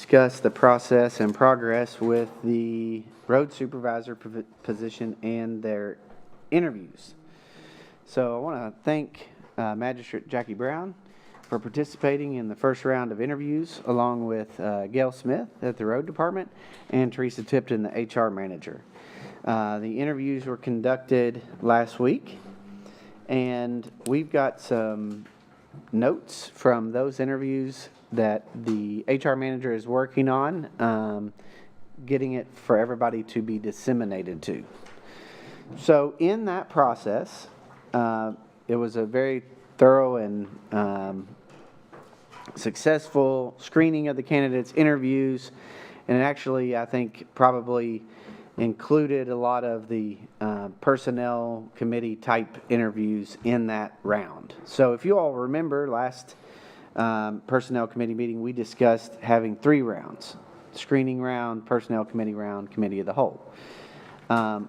Discuss the process and progress with the road supervisor position and their interviews. So I want to thank Magistrate Jackie Brown for participating in the first round of interviews, along with Gail Smith at the Road Department and Teresa Tipton, the HR manager. The interviews were conducted last week, and we've got some notes from those interviews that the HR manager is working on, getting it for everybody to be disseminated to. So in that process, it was a very thorough and successful screening of the candidates, interviews, and actually I think probably included a lot of the personnel committee type interviews in that round. So if you all remember last personnel committee meeting, we discussed having 3 rounds: screening round, personnel committee round, committee of the whole. I'm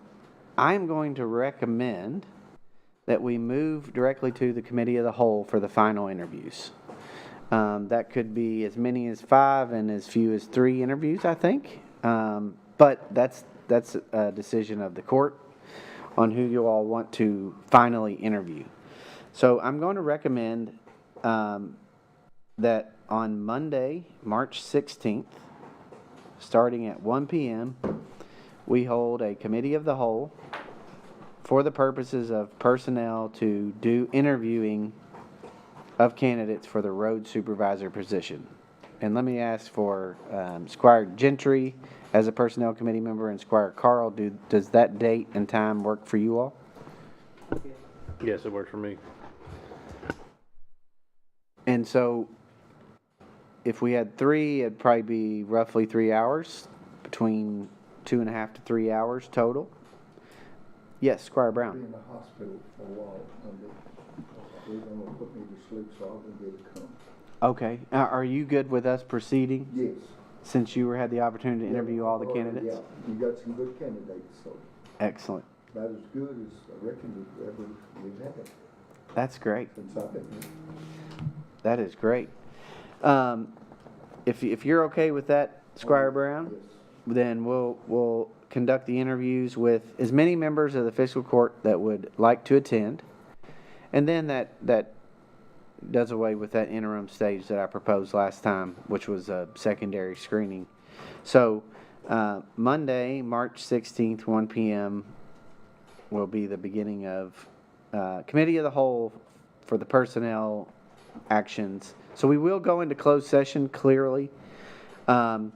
going to recommend that we move directly to the committee of the whole for the final interviews. That could be as many as 5 and as few as 3 interviews, I think. But that's a decision of the court on who you all want to finally interview. So I'm going to recommend that on Monday, March 16th, starting at 1 p.m., we hold a committee of the whole for the purposes of personnel to do interviewing of candidates for the road supervisor position. And let me ask for Squire Gentry as a personnel committee member and Squire Carl. Does that date and time work for you all? Yes, it works for me. And so if we had 3, it'd probably be roughly 3 hours, between 2.5 to 3 hours total. Yes, Squire Brown. I'll be in the hospital for a while Monday. They're going to put me to sleep, so I won't be able to come. Okay. Are you good with us proceeding? Yes. Since you had the opportunity to interview all the candidates? Yeah, you got some good candidates, so. Excellent. About as good as I reckon we've had That's great. since I've been here. That is great. If you're okay with that, Squire Brown, Yes. then we'll conduct the interviews with as many members of the fiscal court that would like to attend, and then that does away with that interim stage that I proposed last time, which was a secondary screening. So Monday, March 16th, 1 p.m. will be the beginning of committee of the whole for the personnel actions. So we will go into closed session clearly. One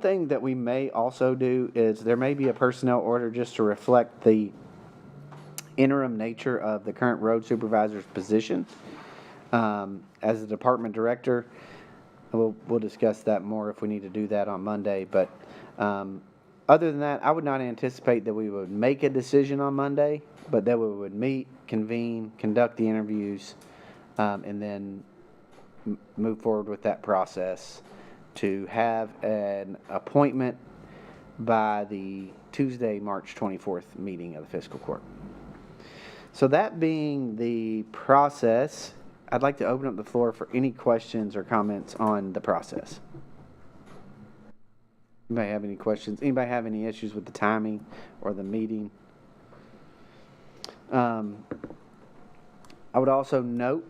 thing that we may also do is there may be a personnel order just to reflect the interim nature of the current road supervisor's position. As the department director, we'll discuss that more if we need to do that on Monday. But other than that, I would not anticipate that we would make a decision on Monday, but that we would meet, convene, conduct the interviews, and then move forward with that process to have an appointment by the Tuesday, March 24th meeting of the fiscal court. So that being the process, I'd like to open up the floor for any questions or comments on the process. Anybody have any questions? Anybody have any issues with the timing or the meeting? I would also note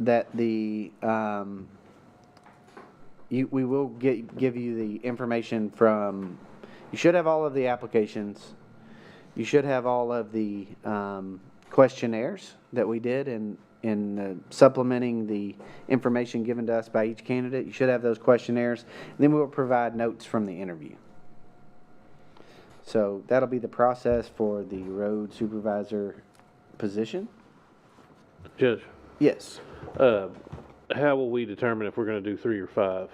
that we will give you the information from, you should have all of the applications. You should have all of the questionnaires that we did in supplementing the information given to us by each candidate. You should have those questionnaires. And then we will provide notes from the interview. So that'll be the process for the road supervisor position. Judge, Yes. how will we determine if we're going to do 3 or 5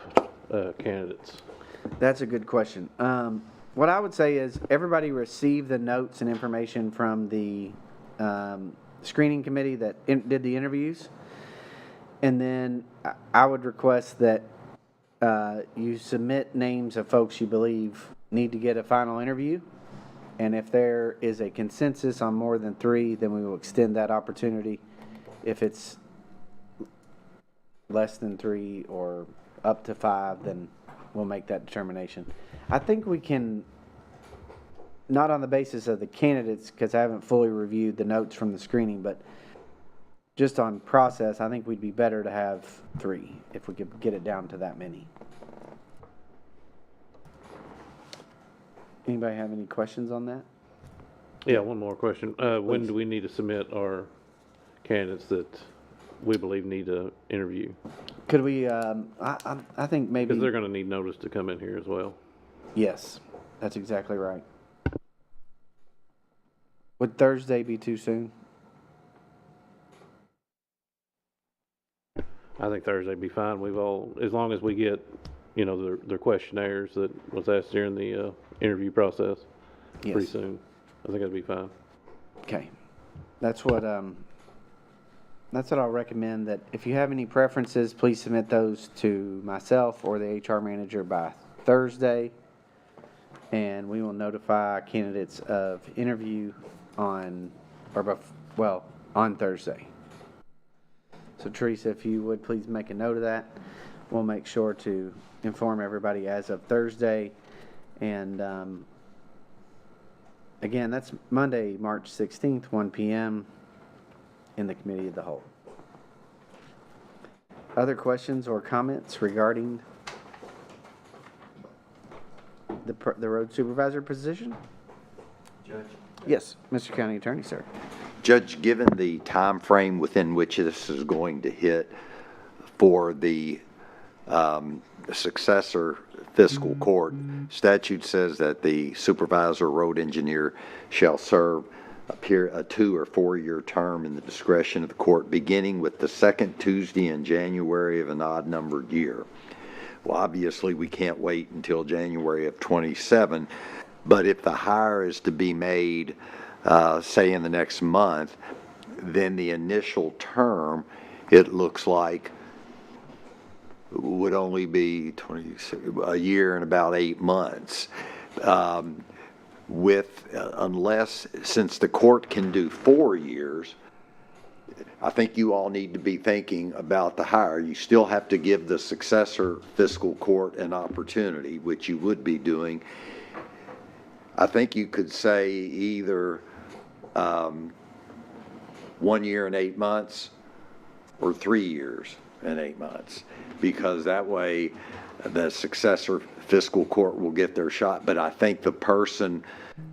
candidates? That's a good question. What I would say is everybody received the notes and information from the screening committee that did the interviews. And then I would request that you submit names of folks you believe need to get a final interview. And if there is a consensus on more than 3, then we will extend that opportunity. If it's less than 3 or up to 5, then we'll make that determination. I think we can, not on the basis of the candidates, because I haven't fully reviewed the notes from the screening, but just on process, I think we'd be better to have 3 if we could get it down to that many. Anybody have any questions on that? Yeah, one more question. When do we need to submit our candidates that we believe need to interview? Could we, I think maybe. Because they're gonna need notice to come in here as well. Yes, that's exactly right. Would Thursday be too soon? I think Thursday'd be fine. As long as we get, their questionnaires that was asked during the, interview process pretty Yes. soon. I think that'd be fine. Okay. That's what I'll recommend, that if you have any preferences, please submit those to myself or the HR manager by Thursday. And we will notify candidates of interview on Thursday. So Teresa, if you would please make a note of that. We'll make sure to inform everybody as of Thursday. And again, that's Monday, March 16th, 1 p.m. in the Committee of the Whole. Other questions or comments regarding the road supervisor position? Judge? Yes, Mr. County Attorney, sir. Judge, given the time frame within which this is going to hit for the successor fiscal court, statute says that the supervisor road engineer shall serve a 2 or 4 year term in the discretion of the court, beginning with the second Tuesday in January of an odd numbered year. Well, obviously, we can't wait until January of 27, but if the hire is to be made, say in the next month, then the initial term, it looks like, would only be a year and about 8 months. Since the court can do 4 years, I think you all need to be thinking about the hire. You still have to give the successor fiscal court an opportunity, which you would be doing. I think you could say either 1 year and 8 months or 3 years and 8 months, because that way the successor fiscal court will get their shot. But I think the person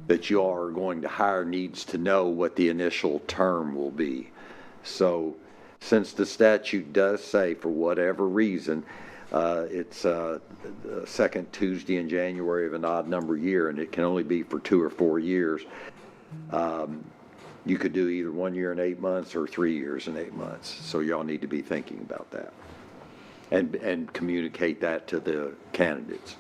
that you are going to hire needs to know what the initial term will be. So since the statute does say, for whatever reason, it's the second Tuesday in January of an odd number year, and it can only be for 2 or 4 years, you could do either 1 year and 8 months or 3 years and 8 months. So y'all need to be thinking about that and communicate that to the candidates.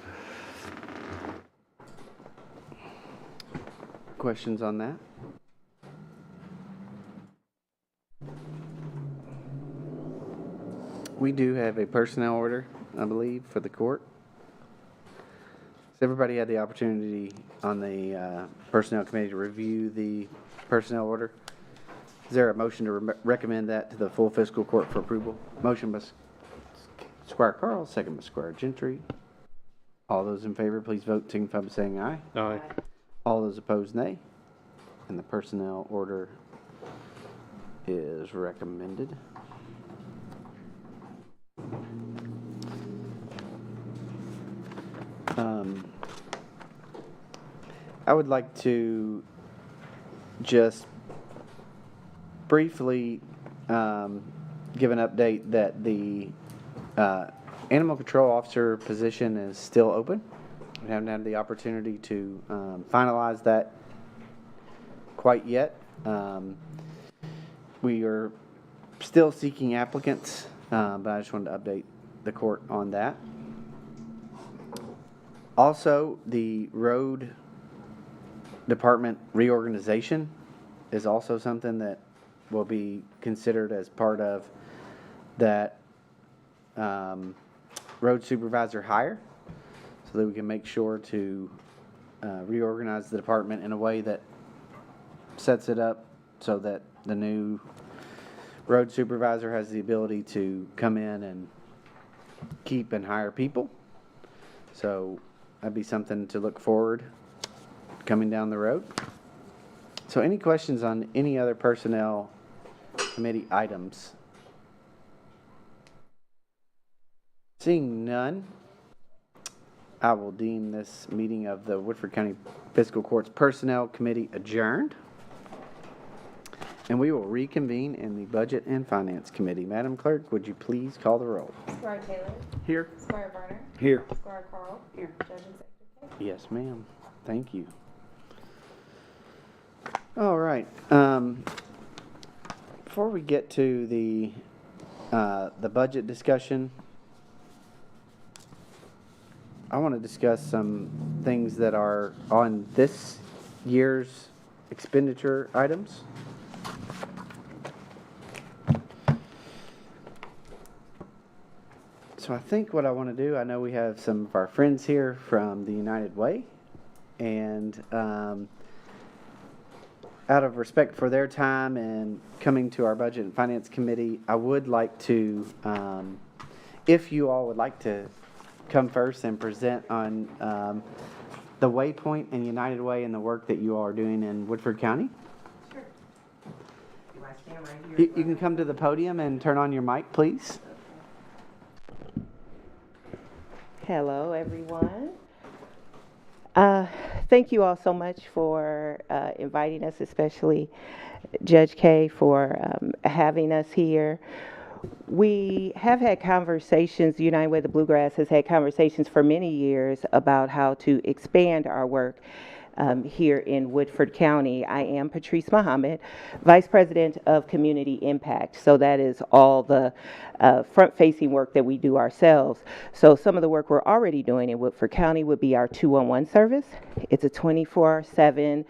Questions on that? We do have a personnel order, I believe, for the court. Has everybody had the opportunity on the personnel committee to review the personnel order? Is there a motion to recommend that to the full fiscal court for approval? Motion by Squire Carl, second by Squire Gentry. All those in favor, please vote, signify by saying aye. Aye. All those opposed, nay. And the personnel order is recommended. I would like to just briefly give an update that the animal control officer position is still open. We haven't had the opportunity to finalize that quite yet. We are still seeking applicants, but I just wanted to update the court on that. Also, the road department reorganization is also something that will be considered as part of that road supervisor hire, so that we can make sure to reorganize the department in a way that sets it up so that the new road supervisor has the ability to come in and keep and hire people. So that'd be something to look forward coming down the road. So any questions on any other personnel committee items? Seeing none, I will deem this meeting of the Woodford County Fiscal Courts Personnel Committee adjourned. And we will reconvene in the Budget and Finance Committee. Madam Clerk, would you please call the roll? Squire Taylor. Here. Squire Barner. Here. Squire Carl. Here. Judge Executive Case. Yes, ma'am. Thank you. All right. Before we get to the budget discussion, I want to discuss some things that are on this year's expenditure items. So I think what I want to do, I know we have some of our friends here from the United Way, and out of respect for their time and coming to our Budget and Finance Committee, I would like to, if you all would like to come first and present on the Waypoint and United Way and the work that you all are doing in Woodford County. Sure. Do I stand right here? You can come to the podium and turn on your mic, please. Hello, everyone. Thank you all so much for inviting us, especially Judge Kay for having us here. We have had conversations, the United Way of the Bluegrass has had conversations for many years about how to expand our work here in Woodford County. I am Patrice Muhammad, Vice President of Community Impact. So that is all the front-facing work that we do ourselves. So some of the work we're already doing in Woodford County would be our 211 service. It's a 24/7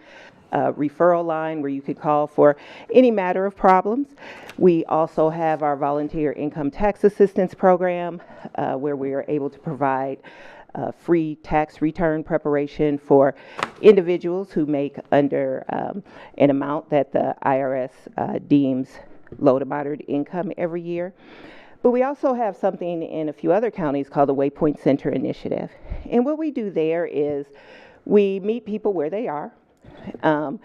referral line where you could call for any matter of problems. We also have our volunteer income tax assistance program where we are able to provide free tax return preparation for individuals who make under an amount that the IRS deems low to moderate income every year. But we also have something in a few other counties called the Waypoint Center Initiative. And what we do there is we meet people where they are. And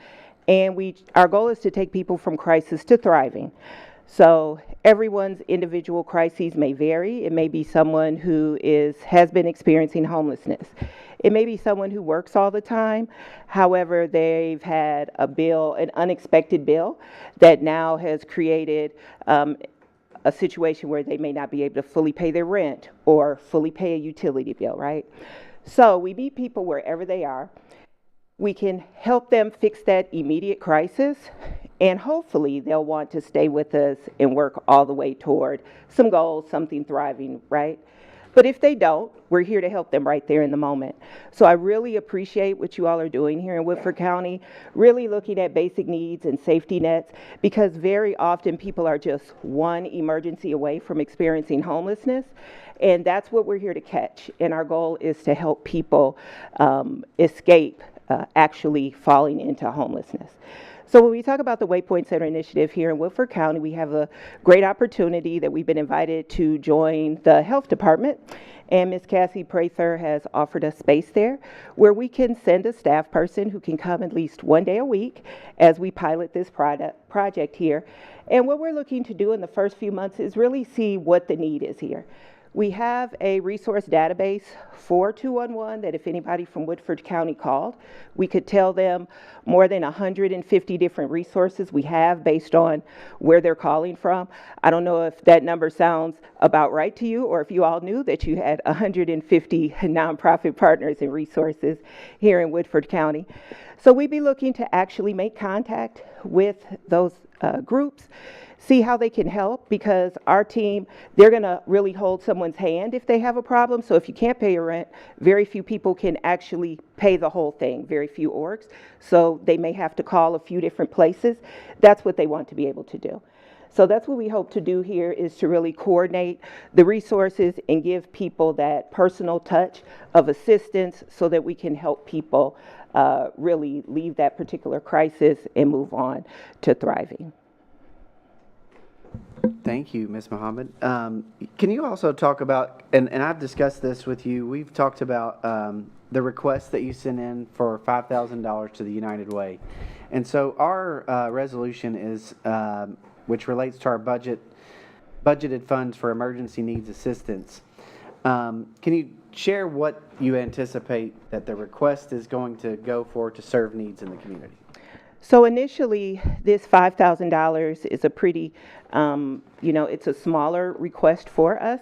our goal is to take people from crisis to thriving. So everyone's individual crises may vary. It may be someone who has been experiencing homelessness. It may be someone who works all the time. However, they've had an unexpected bill that now has created a situation where they may not be able to fully pay their rent or fully pay a utility bill, right? So we meet people wherever they are. We can help them fix that immediate crisis, and hopefully they'll want to stay with us and work all the way toward some goals, something thriving, right? But if they don't, we're here to help them right there in the moment. So I really appreciate what you all are doing here in Woodford County, really looking at basic needs and safety nets, because very often people are just one emergency away from experiencing homelessness. And that's what we're here to catch. And our goal is to help people escape actually falling into homelessness. So when we talk about the Waypoint Center Initiative here in Woodford County, we have a great opportunity that we've been invited to join the health department. And Ms. Cassie Prather has offered us space there where we can send a staff person who can come at least one day a week as we pilot this project here. And what we're looking to do in the first few months is really see what the need is here. We have a resource database for 211 that if anybody from Woodford County called, we could tell them more than 150 different resources we have based on where they're calling from. I don't know if that number sounds about right to you or if you all knew that you had 150 nonprofit partners and resources here in Woodford County. So we'd be looking to actually make contact with those groups, see how they can help, because our team, they're going to really hold someone's hand if they have a problem. So if you can't pay your rent, very few people can actually pay the whole thing, very few orgs. So they may have to call a few different places. That's what they want to be able to do. So that's what we hope to do here, is to really coordinate the resources and give people that personal touch of assistance so that we can help people really leave that particular crisis and move on to thriving. Thank you, Ms. Mohammed. Can you also talk about, and I've discussed this with you, we've talked about the request that you sent in for $5,000 to the United Way. And so our resolution is, which relates to our budgeted funds for emergency needs assistance. Can you share what you anticipate that the request is going to go for to serve needs in the community? So initially, this $5,000 is a pretty, it's a smaller request for us.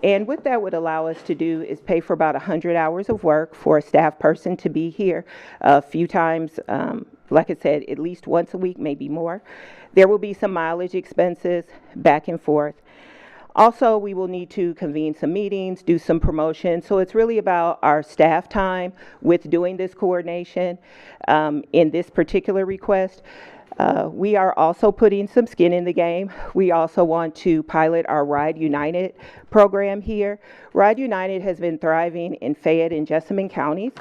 And what that would allow us to do is pay for about 100 hours of work for a staff person to be here a few times, like I said, at least once a week, maybe more. There will be some mileage expenses back and forth. Also, we will need to convene some meetings, do some promotion. So it's really about our staff time with doing this coordination in this particular request. We are also putting some skin in the game. We also want to pilot our Ride United program here. Ride United has been thriving in Fayette and Jessamine counties,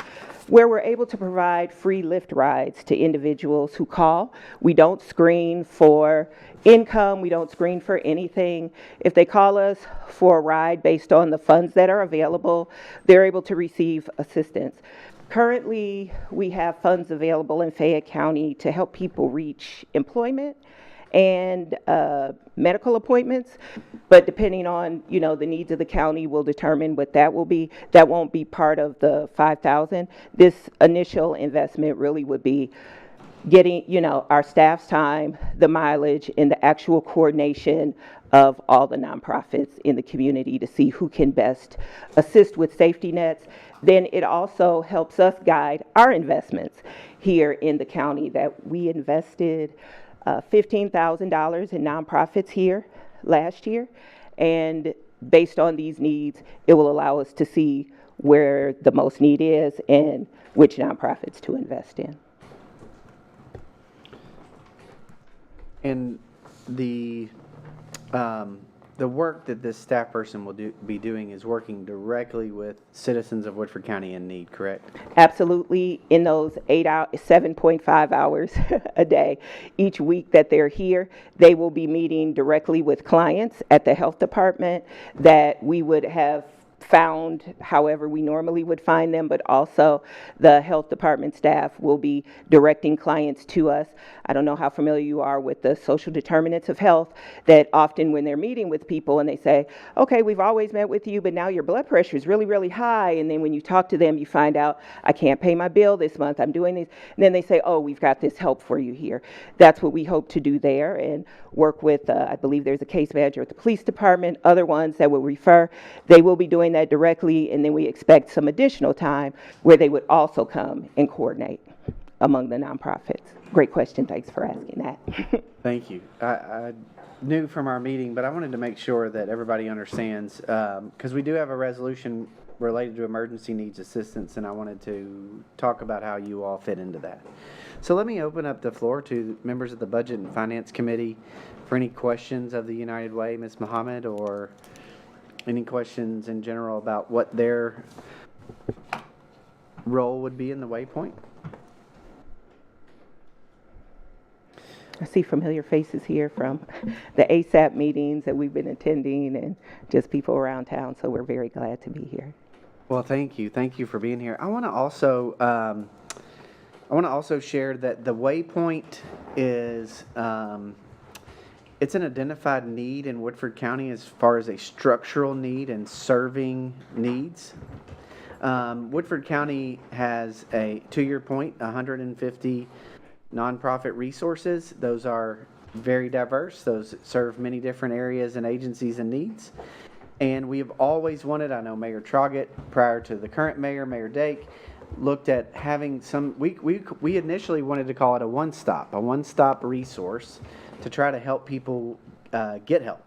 where we're able to provide free Lyft rides to individuals who call. We don't screen for income, we don't screen for anything. If they call us for a ride based on the funds that are available, they're able to receive assistance. Currently, we have funds available in Fayette County to help people reach employment and medical appointments, but depending on, the needs of the county will determine what that will be. That won't be part of the 5,000. This initial investment really would be getting, our staff's time, the mileage, and the actual coordination of all the nonprofits in the community to see who can best assist with safety nets. Then it also helps us guide our investments here in the county. That we invested $15,000 in nonprofits here last year, and based on these needs, it will allow us to see where the most need is and which nonprofits to invest in. And the work that this staff person will be doing is working directly with citizens of Woodford County in need, correct? Absolutely. In those 7.5 hours a day, each week that they're here, they will be meeting directly with clients at the health department that we would have found however we normally would find them, but also the health department staff will be directing clients to us. I don't know how familiar you are with the social determinants of health, that often when they're meeting with people and they say, okay, we've always met with you, but now your blood pressure is really, really high. And then when you talk to them, you find out, I can't pay my bill this month, I'm doing this. And then they say, oh, we've got this help for you here. That's what we hope to do there, and work with, I believe there's a case manager at the police department, other ones that will refer. They will be doing that directly, and then we expect some additional time where they would also come and coordinate among the nonprofits. Great question, thanks for asking that. Thank you. I knew from our meeting, but I wanted to make sure that everybody understands, because we do have a resolution related to emergency needs assistance, and I wanted to talk about how you all fit into that. So let me open up the floor to members of the Budget and Finance Committee for any questions of the United Way, Ms. Mohammed, or any questions in general about what their role would be in the Waypoint. I see familiar faces here from the ASAP meetings that we've been attending and just people around town, so we're very glad to be here. Well, thank you. Thank you for being here. I want to also share that the Waypoint is it's an identified need in Woodford County as far as a structural need and serving needs. Woodford County has to your point, 150 nonprofit resources. Those are very diverse. Those serve many different areas and agencies and needs. And we have always wanted, I know Mayor Troggett, prior to the current mayor, Mayor Dake, looked at having some, we initially wanted to call it a one-stop resource to try to help people get help.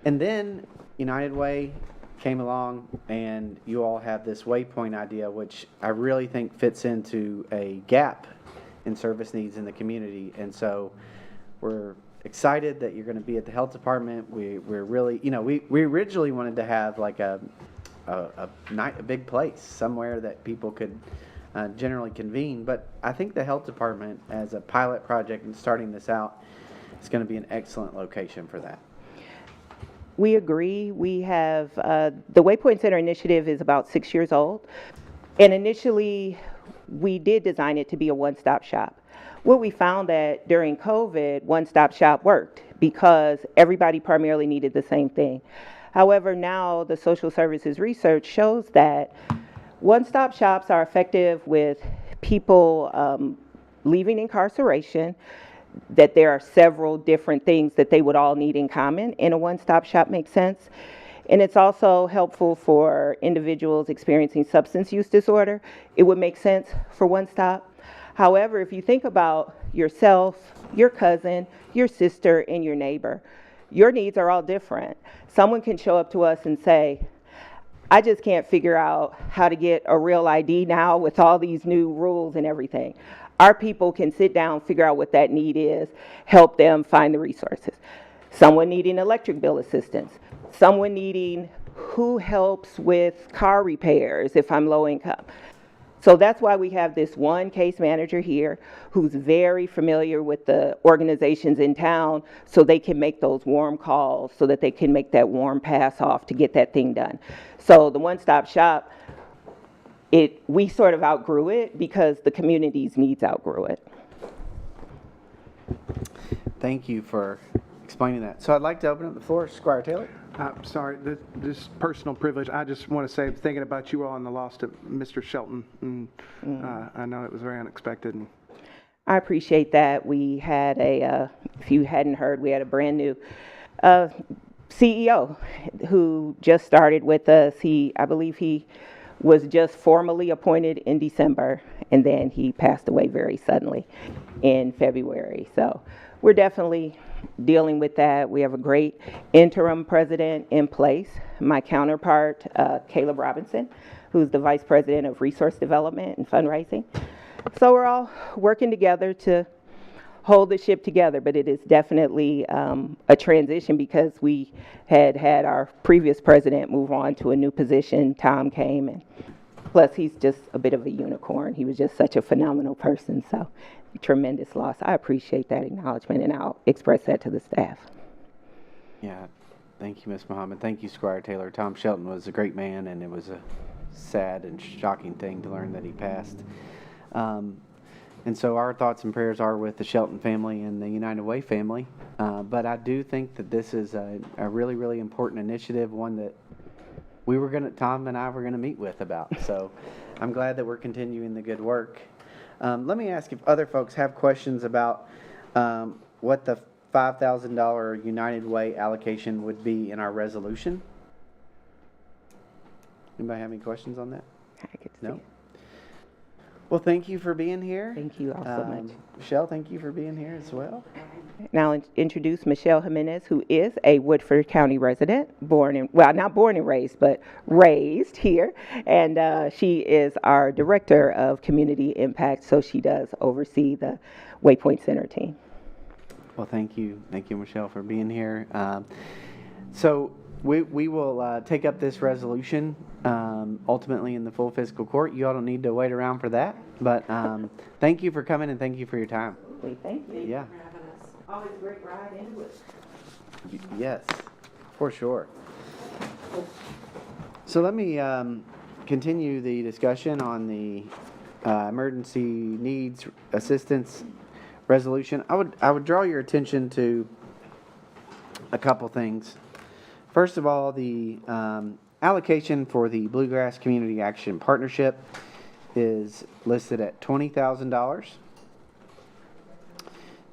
And then United Way came along, and you all have this Waypoint idea, which I really think fits into a gap in service needs in the community. And so we're excited that you're going to be at the health department. We're really, we originally wanted to have like a big place somewhere that people could generally convene. But I think the health department, as a pilot project and starting this out, is going to be an excellent location for that. We agree. We have, the Waypoint Center initiative is about 6 years old. And initially, we did design it to be a one-stop shop. What we found that during COVID, one-stop shop worked because everybody primarily needed the same thing. However, now the social services research shows that one-stop shops are effective with people leaving incarceration, that there are several different things that they would all need in common, and a one-stop shop makes sense. And it's also helpful for individuals experiencing substance use disorder. It would make sense for one stop. However, if you think about yourself, your cousin, your sister, and your neighbor, your needs are all different. Someone can show up to us and say, I just can't figure out how to get a real ID now with all these new rules and everything. Our people can sit down, figure out what that need is, help them find the resources. Someone needing electric bill assistance, someone needing who helps with car repairs if I'm low income. So that's why we have this one case manager here who's very familiar with the organizations in town so they can make those warm calls, so that they can make that warm pass off to get that thing done. So the one-stop shop, we sort of outgrew it because the community's needs outgrew it. Thank you for explaining that. So I'd like to open up the floor. Squire Taylor. Sorry, this personal privilege. I just want to say, thinking about you all and the loss of Mr. Shelton, and I know it was very unexpected. And I appreciate that. We had if you hadn't heard, we had a brand new CEO who just started with us. I believe he was just formally appointed in December, and then he passed away very suddenly in February. So we're definitely dealing with that. We have a great interim president in place. My counterpart, Caleb Robinson, who's the vice president of resource development and fundraising. So we're all working together to hold the ship together, but it is definitely a transition because we had our previous president move on to a new position. Tom came, and plus he's just a bit of a unicorn. He was just such a phenomenal person, so tremendous loss. I appreciate that acknowledgement, and I'll express that to the staff. Yeah, thank you, Ms. Muhammad. Thank you, Squire Taylor. Tom Shelton was a great man, and it was a sad and shocking thing to learn that he passed. And so our thoughts and prayers are with the Shelton family and the United Way family. But I do think that this is a really, really important initiative, one that Tom and I were going to meet with about. So I'm glad that we're continuing the good work. Let me ask if other folks have questions about what the $5,000 United Way allocation would be in our resolution. Anybody have any questions on that? No? Well, thank you for being here. Thank you all so much. Michelle, thank you for being here as well. Now introduce Michelle Jimenez, who is a Woodford County resident, not born and raised, but raised here. And she is our Director of Community Impact, so she does oversee the Waypoint Center team. Well, thank you. Thank you, Michelle, for being here. So we will take up this resolution ultimately in the full fiscal court. You all don't need to wait around for that. But thank you for coming and thank you for your time. Thank you. Yeah. Always a great ride into it. Yes, for sure. So let me continue the discussion on the emergency needs assistance resolution. I would draw your attention to a couple things. First of all, the allocation for the Bluegrass Community Action Partnership is listed at $20,000.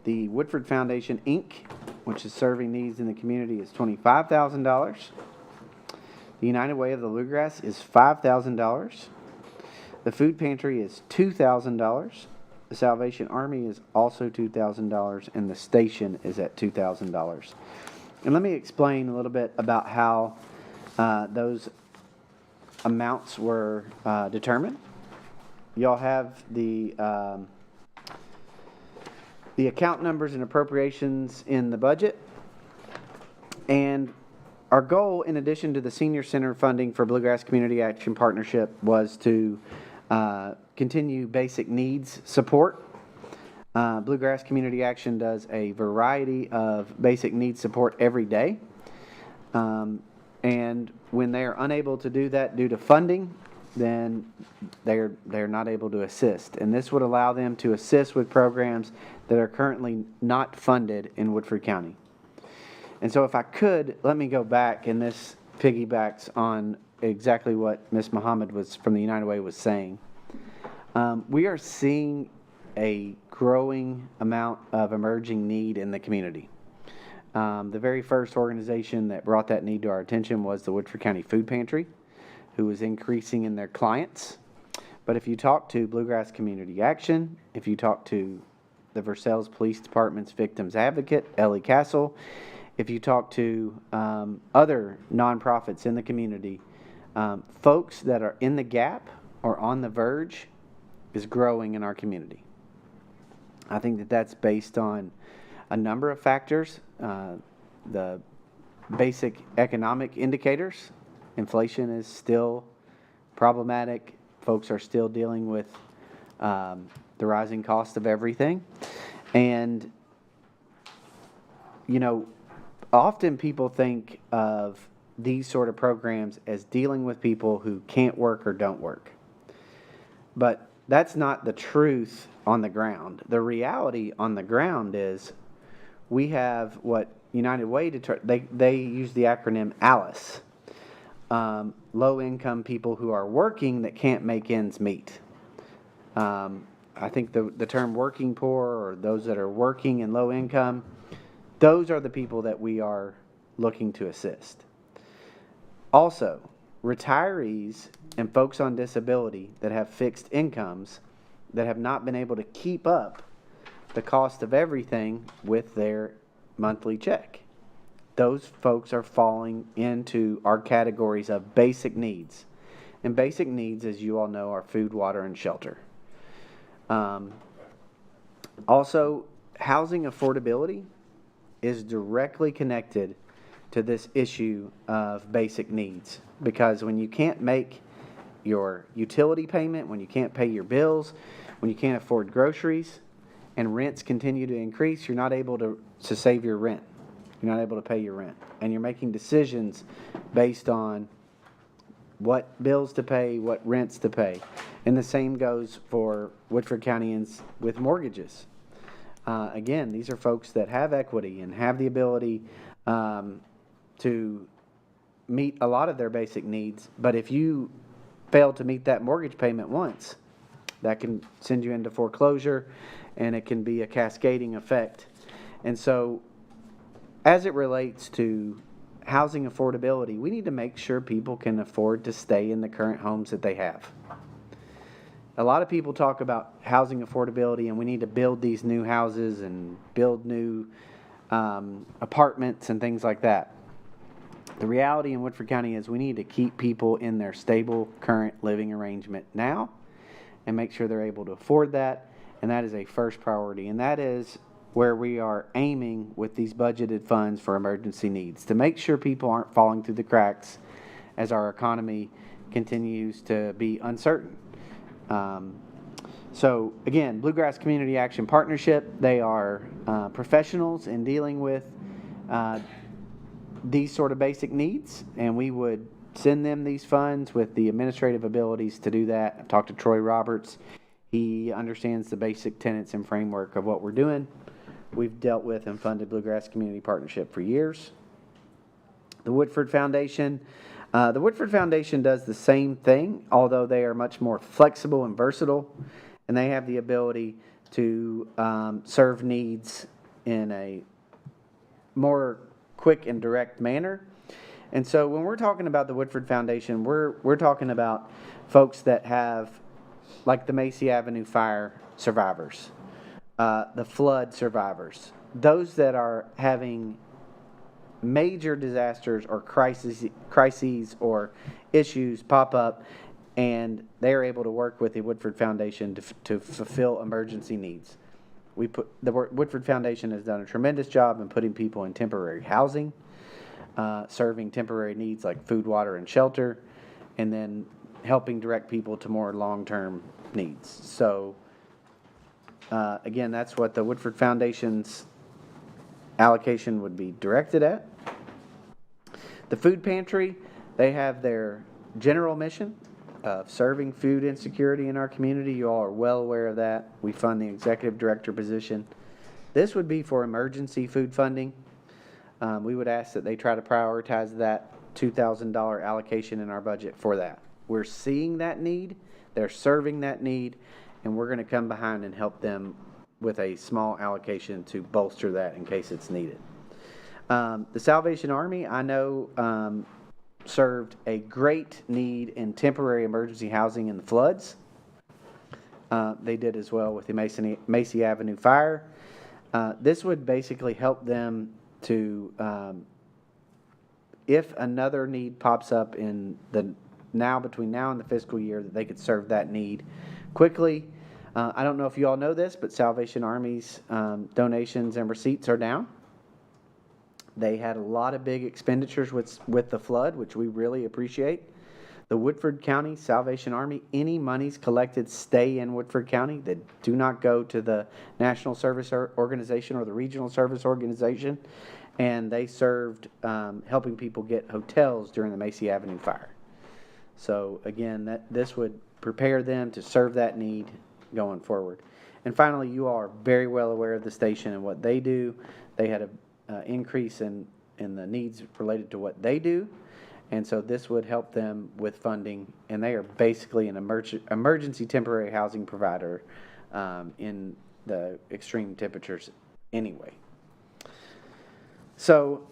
The Woodford Foundation, Inc., which is serving needs in the community, is $25,000. The United Way of the Bluegrass is $5,000. The Food Pantry is $2,000. The Salvation Army is also $2,000, and the station is at $2,000. And let me explain a little bit about how those amounts were determined. Y'all have the account numbers and appropriations in the budget. And our goal, in addition to the Senior Center funding for Bluegrass Community Action Partnership, was to continue basic needs support. Bluegrass Community Action does a variety of basic needs support every day. And when they are unable to do that due to funding, then they're not able to assist. And this would allow them to assist with programs that are currently not funded in Woodford County. And so if I could, let me go back, and this piggybacks on exactly what Ms. Muhammad was from the United Way was saying. We are seeing a growing amount of emerging need in the community. The very first organization that brought that need to our attention was the Woodford County Food Pantry, who was increasing in their clients. But if you talk to Bluegrass Community Action, if you talk to the Versailles Police Department's Victims Advocate, Ellie Castle, if you talk to other nonprofits in the community, folks that are in the gap or on the verge is growing in our community. I think that that's based on a number of factors. The basic economic indicators. Inflation is still problematic. Folks are still dealing with the rising cost of everything. And, you know, often people think of these sort of programs as dealing with people who can't work or don't work. But that's not the truth on the ground. The reality on the ground is we have what United Way, they use the acronym ALICE. Low-income people who are working that can't make ends meet. I think the term working poor, or those that are working and low income, those are the people that we are looking to assist. Also, retirees and folks on disability that have fixed incomes that have not been able to keep up the cost of everything with their monthly check. Those folks are falling into our categories of basic needs. And basic needs, as you all know, are food, water, and shelter. Also, housing affordability is directly connected to this issue of basic needs. Because when you can't make your utility payment, when you can't pay your bills, when you can't afford groceries, and rents continue to increase, you're not able to save your rent. You're not able to pay your rent. And you're making decisions based on what bills to pay, what rents to pay. And the same goes for Woodford Countyans with mortgages. Again, these are folks that have equity and have the ability to meet a lot of their basic needs. But if you fail to meet that mortgage payment once, that can send you into foreclosure, and it can be a cascading effect. And so, as it relates to housing affordability, we need to make sure people can afford to stay in the current homes that they have. A lot of people talk about housing affordability, and we need to build these new houses and build new apartments and things like that. The reality in Woodford County is we need to keep people in their stable current living arrangement now and make sure they're able to afford that, and that is a first priority. And that is where we are aiming with these budgeted funds for emergency needs, to make sure people aren't falling through the cracks as our economy continues to be uncertain. So again, Bluegrass Community Action Partnership, they are professionals in dealing with these sort of basic needs, and we would send them these funds with the administrative abilities to do that. I've talked to Troy Roberts. He understands the basic tenets and framework of what we're doing. We've dealt with and funded Bluegrass Community Partnership for years. The Woodford Foundation. The Woodford Foundation does the same thing, although they are much more flexible and versatile, and they have the ability to serve needs in a more quick and direct manner. And so when we're talking about the Woodford Foundation, we're talking about folks that have, like the Macy Avenue fire survivors, the flood survivors, those that are having major disasters or crises or issues pop up, and they're able to work with the Woodford Foundation to fulfill emergency needs. The Woodford Foundation has done a tremendous job in putting people in temporary housing, serving temporary needs like food, water, and shelter, and then helping direct people to more long-term needs. So, again, that's what the Woodford Foundation's allocation would be directed at. The food pantry, they have their general mission of serving food insecurity in our community. You all are well aware of that. We fund the executive director position. This would be for emergency food funding. We would ask that they try to prioritize that $2,000 allocation in our budget for that. We're seeing that need, they're serving that need, and we're going to come behind and help them with a small allocation to bolster that in case it's needed. The Salvation Army, I know, served a great need in temporary emergency housing in the floods. They did as well with the Macy Avenue fire. This would basically help them to, if another need pops up in the between now and the fiscal year, that they could serve that need quickly. I don't know if you all know this, but Salvation Army's donations and receipts are down. They had a lot of big expenditures with the flood, which we really appreciate. The Woodford County Salvation Army, any monies collected stay in Woodford County that do not go to the National Service Organization or the Regional Service Organization. And they served helping people get hotels during the Macy Avenue fire. So again, this would prepare them to serve that need going forward. And finally, you all are very well aware of the station and what they do. They had an increase in the needs related to what they do. And so this would help them with funding. And they are basically an emergency temporary housing provider in the extreme temperatures anyway. So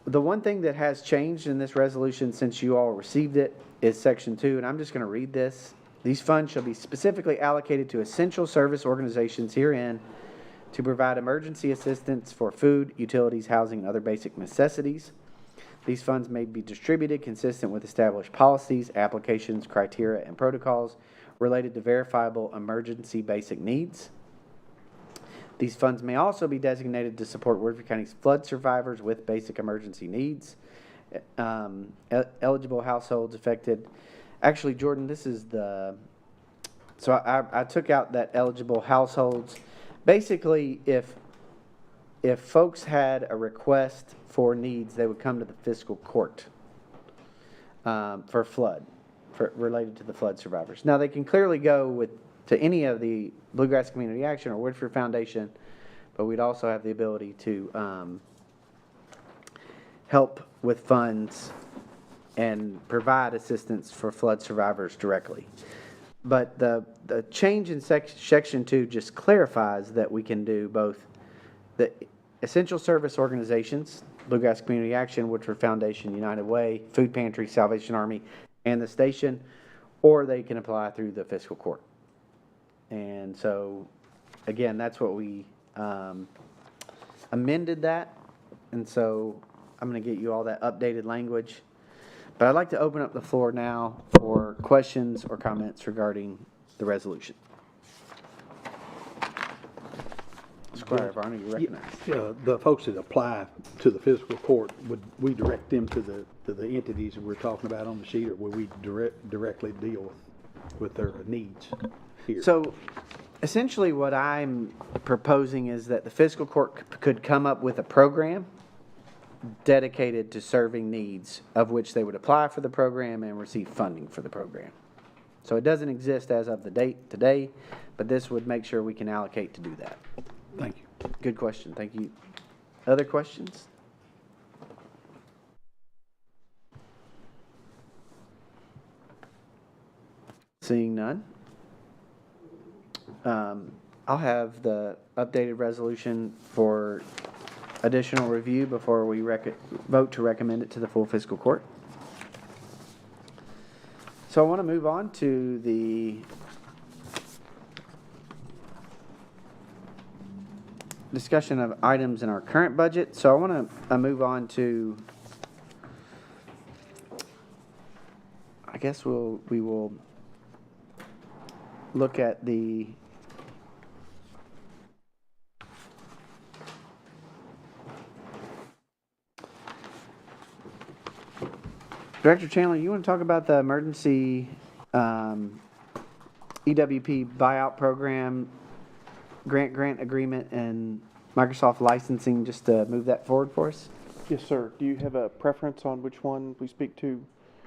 the one thing that has changed in this resolution since you all received it is Section 2, and I'm just going to read this. These funds shall be specifically allocated to essential service organizations herein to provide emergency assistance for food, utilities, housing, and other basic necessities. These funds may be distributed consistent with established policies, applications, criteria, and protocols related to verifiable emergency basic needs. These funds may also be designated to support Woodford County's flood survivors with basic emergency needs. Eligible households affected. Actually, Jordan, this is the. So I took out that eligible households. Basically, if folks had a request for needs, they would come to the fiscal court for flood, related to the flood survivors. Now, they can clearly go to any of the Bluegrass Community Action or Woodford Foundation, but we'd also have the ability to help with funds and provide assistance for flood survivors directly. But the change in Section 2 just clarifies that we can do both the essential service organizations, Bluegrass Community Action, Woodford Foundation, United Way, Food Pantry, Salvation Army, and the station, or they can apply through the fiscal court. And so, again, that's what we amended that. And so I'm going to get you all that updated language. But I'd like to open up the floor now for questions or comments regarding the resolution. Squire Varney, you recognize. The folks that apply to the fiscal court, would we direct them to the entities that we're talking about on the sheet, or would we directly deal with their needs here? So essentially what I'm proposing is that the fiscal court could come up with a program dedicated to serving needs, of which they would apply for the program and receive funding for the program. So it doesn't exist as of the date today, but this would make sure we can allocate to do that. Thank you. Good question. Thank you. Other questions? Seeing none. I'll have the updated resolution for additional review before we vote to recommend it to the full fiscal court. So I want to move on to the discussion of items in our current budget. So I want to move on to, I guess we will look at the Director Chandler, you want to talk about the emergency EWP buyout program, grant agreement, and Microsoft licensing, just to move that forward for us? Yes, sir. Do you have a preference on which one we speak to?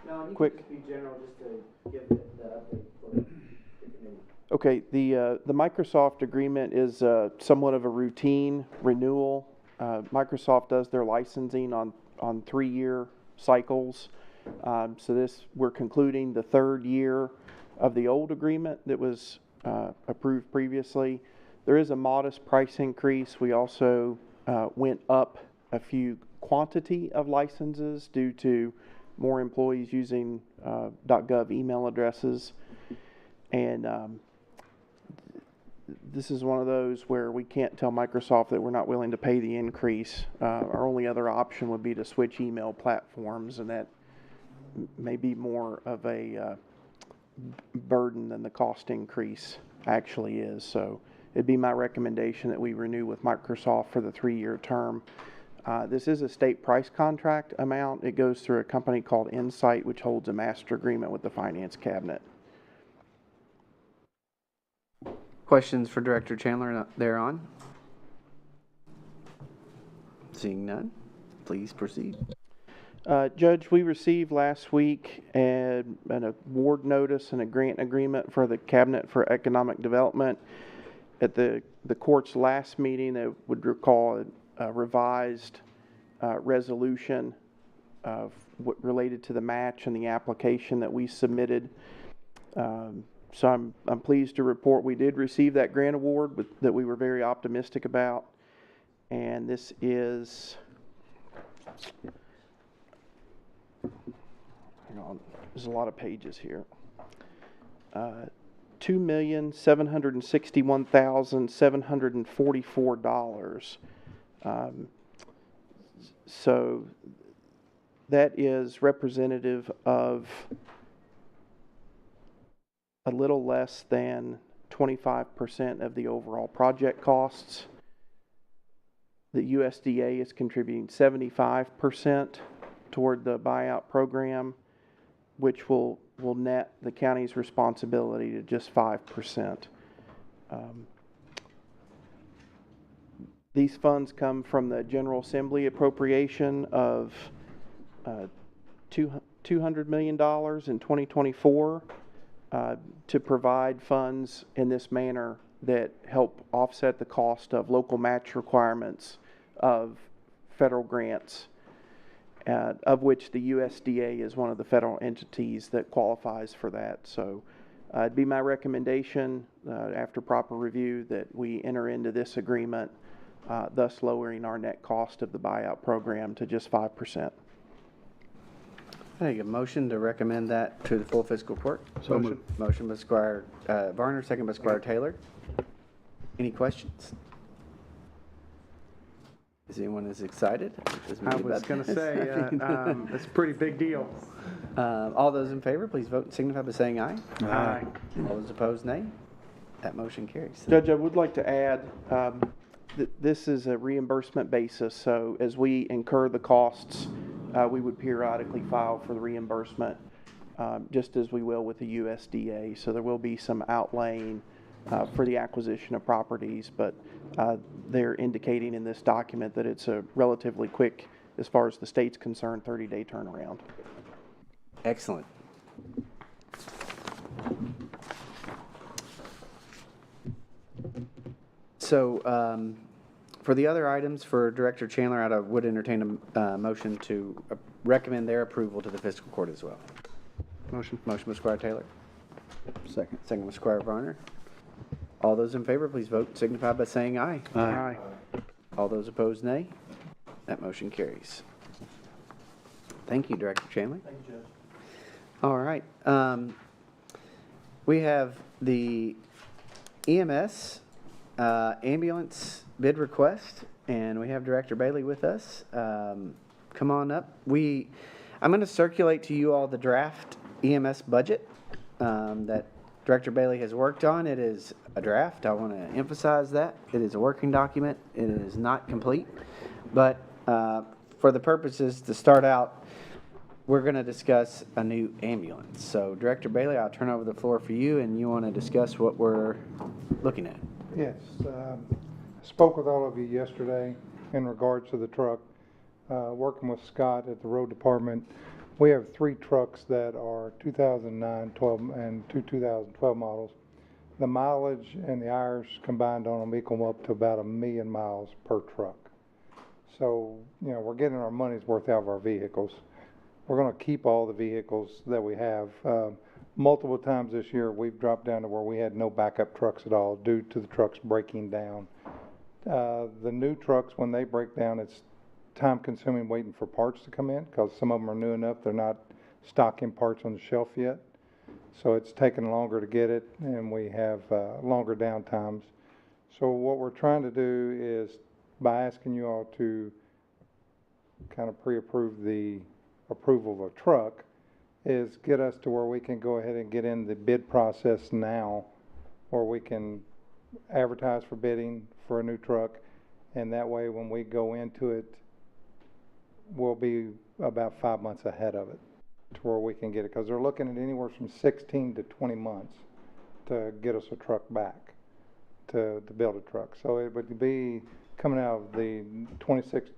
No, you Quick. can just be general, just to give the update for the committee. Okay, the Microsoft agreement is somewhat of a routine renewal. Microsoft does their licensing on 3-year cycles. So we're concluding the 3rd year of the old agreement that was approved previously. There is a modest price increase. We also went up a few quantity of licenses due to more employees using .gov email addresses. And this is one of those where we can't tell Microsoft that we're not willing to pay the increase. Our only other option would be to switch email platforms, and that may be more of a burden than the cost increase actually is. So it'd be my recommendation that we renew with Microsoft for the 3-year term. This is a state price contract amount. It goes through a company called Insight, which holds a master agreement with the Finance Cabinet. Questions for Director Chandler thereon? Seeing none, please proceed. Judge, we received last week an award notice and a grant agreement for the Cabinet for Economic Development. At the court's last meeting, they would recall a revised resolution of what related to the match and the application that we submitted. So I'm pleased to report we did receive that grant award that we were very optimistic about. And this is, hang on, there's a lot of pages here. $2,761,744. So that is representative of a little less than 25% of the overall project costs. The USDA is contributing 75% toward the buyout program, which will net the county's responsibility to just 5%. These funds come from the General Assembly appropriation of $200 million in 2024 to provide funds in this manner that help offset the cost of local match requirements of federal grants, of which the USDA is one of the federal entities that qualifies for that. So it'd be my recommendation, after proper review, that we enter into this agreement, thus lowering our net cost of the buyout program to just 5%. I take a motion to recommend that to the full fiscal court. So moved. Motion by Squire Varner, second by Squire Taylor. Any questions? Is anyone as excited? I was going to say, it's a pretty big deal. All those in favor, please vote and signify by saying aye. Aye. All those opposed, nay. That motion carries. Judge, I would like to add, this is a reimbursement basis, so as we incur the costs, we would periodically file for the reimbursement, just as we will with the USDA. So there will be some outlaying for the acquisition of properties, but they're indicating in this document that it's a relatively quick, as far as the state's concerned, 30-day turnaround. Excellent. So, for the other items for Director Chandler, I would entertain a motion to recommend their approval to the fiscal court as well. Motion. Motion by Squire Taylor, Second. second by Squire Varner. All those in favor, please vote and signify by saying aye. Aye. All those opposed, nay. That motion carries. Thank you, Director Chandler. Thank you, Judge. All right. We have the EMS ambulance bid request, and we have Director Bailey with us. Come on up. I'm going to circulate to you all the draft EMS budget that Director Bailey has worked on. It is a draft. I want to emphasize that. It is a working document. It is not complete. But for the purposes to start out, we're going to discuss a new ambulance. So, Director Bailey, I'll turn over the floor for you, and you want to discuss what we're looking at. Yes, I spoke with all of you yesterday in regards to the truck. working with Scott at the road department. We have 3 trucks that are 2009, 12, and 2012 models. The mileage and the hours combined on them equal up to about 1,000,000 miles per truck. So, you know, we're getting our money's worth out of our vehicles. We're going to keep all the vehicles that we have. Multiple times this year, we've dropped down to where we had no backup trucks at all due to the trucks breaking down. The new trucks, when they break down, it's time consuming waiting for parts to come in because some of them are new enough, they're not stocking parts on the shelf yet. So it's taking longer to get it, and we have longer downtimes. So what we're trying to do is, by asking you all to kind of pre-approve the approval of a truck, is get us to where we can go ahead and get in the bid process now, where we can advertise for bidding for a new truck, and that way when we go into it, we'll be about 5 months ahead of it to where we can get it, because they're looking at anywhere from 16 to 20 months to get us a truck back, to build a truck. So it would be coming out of the 26,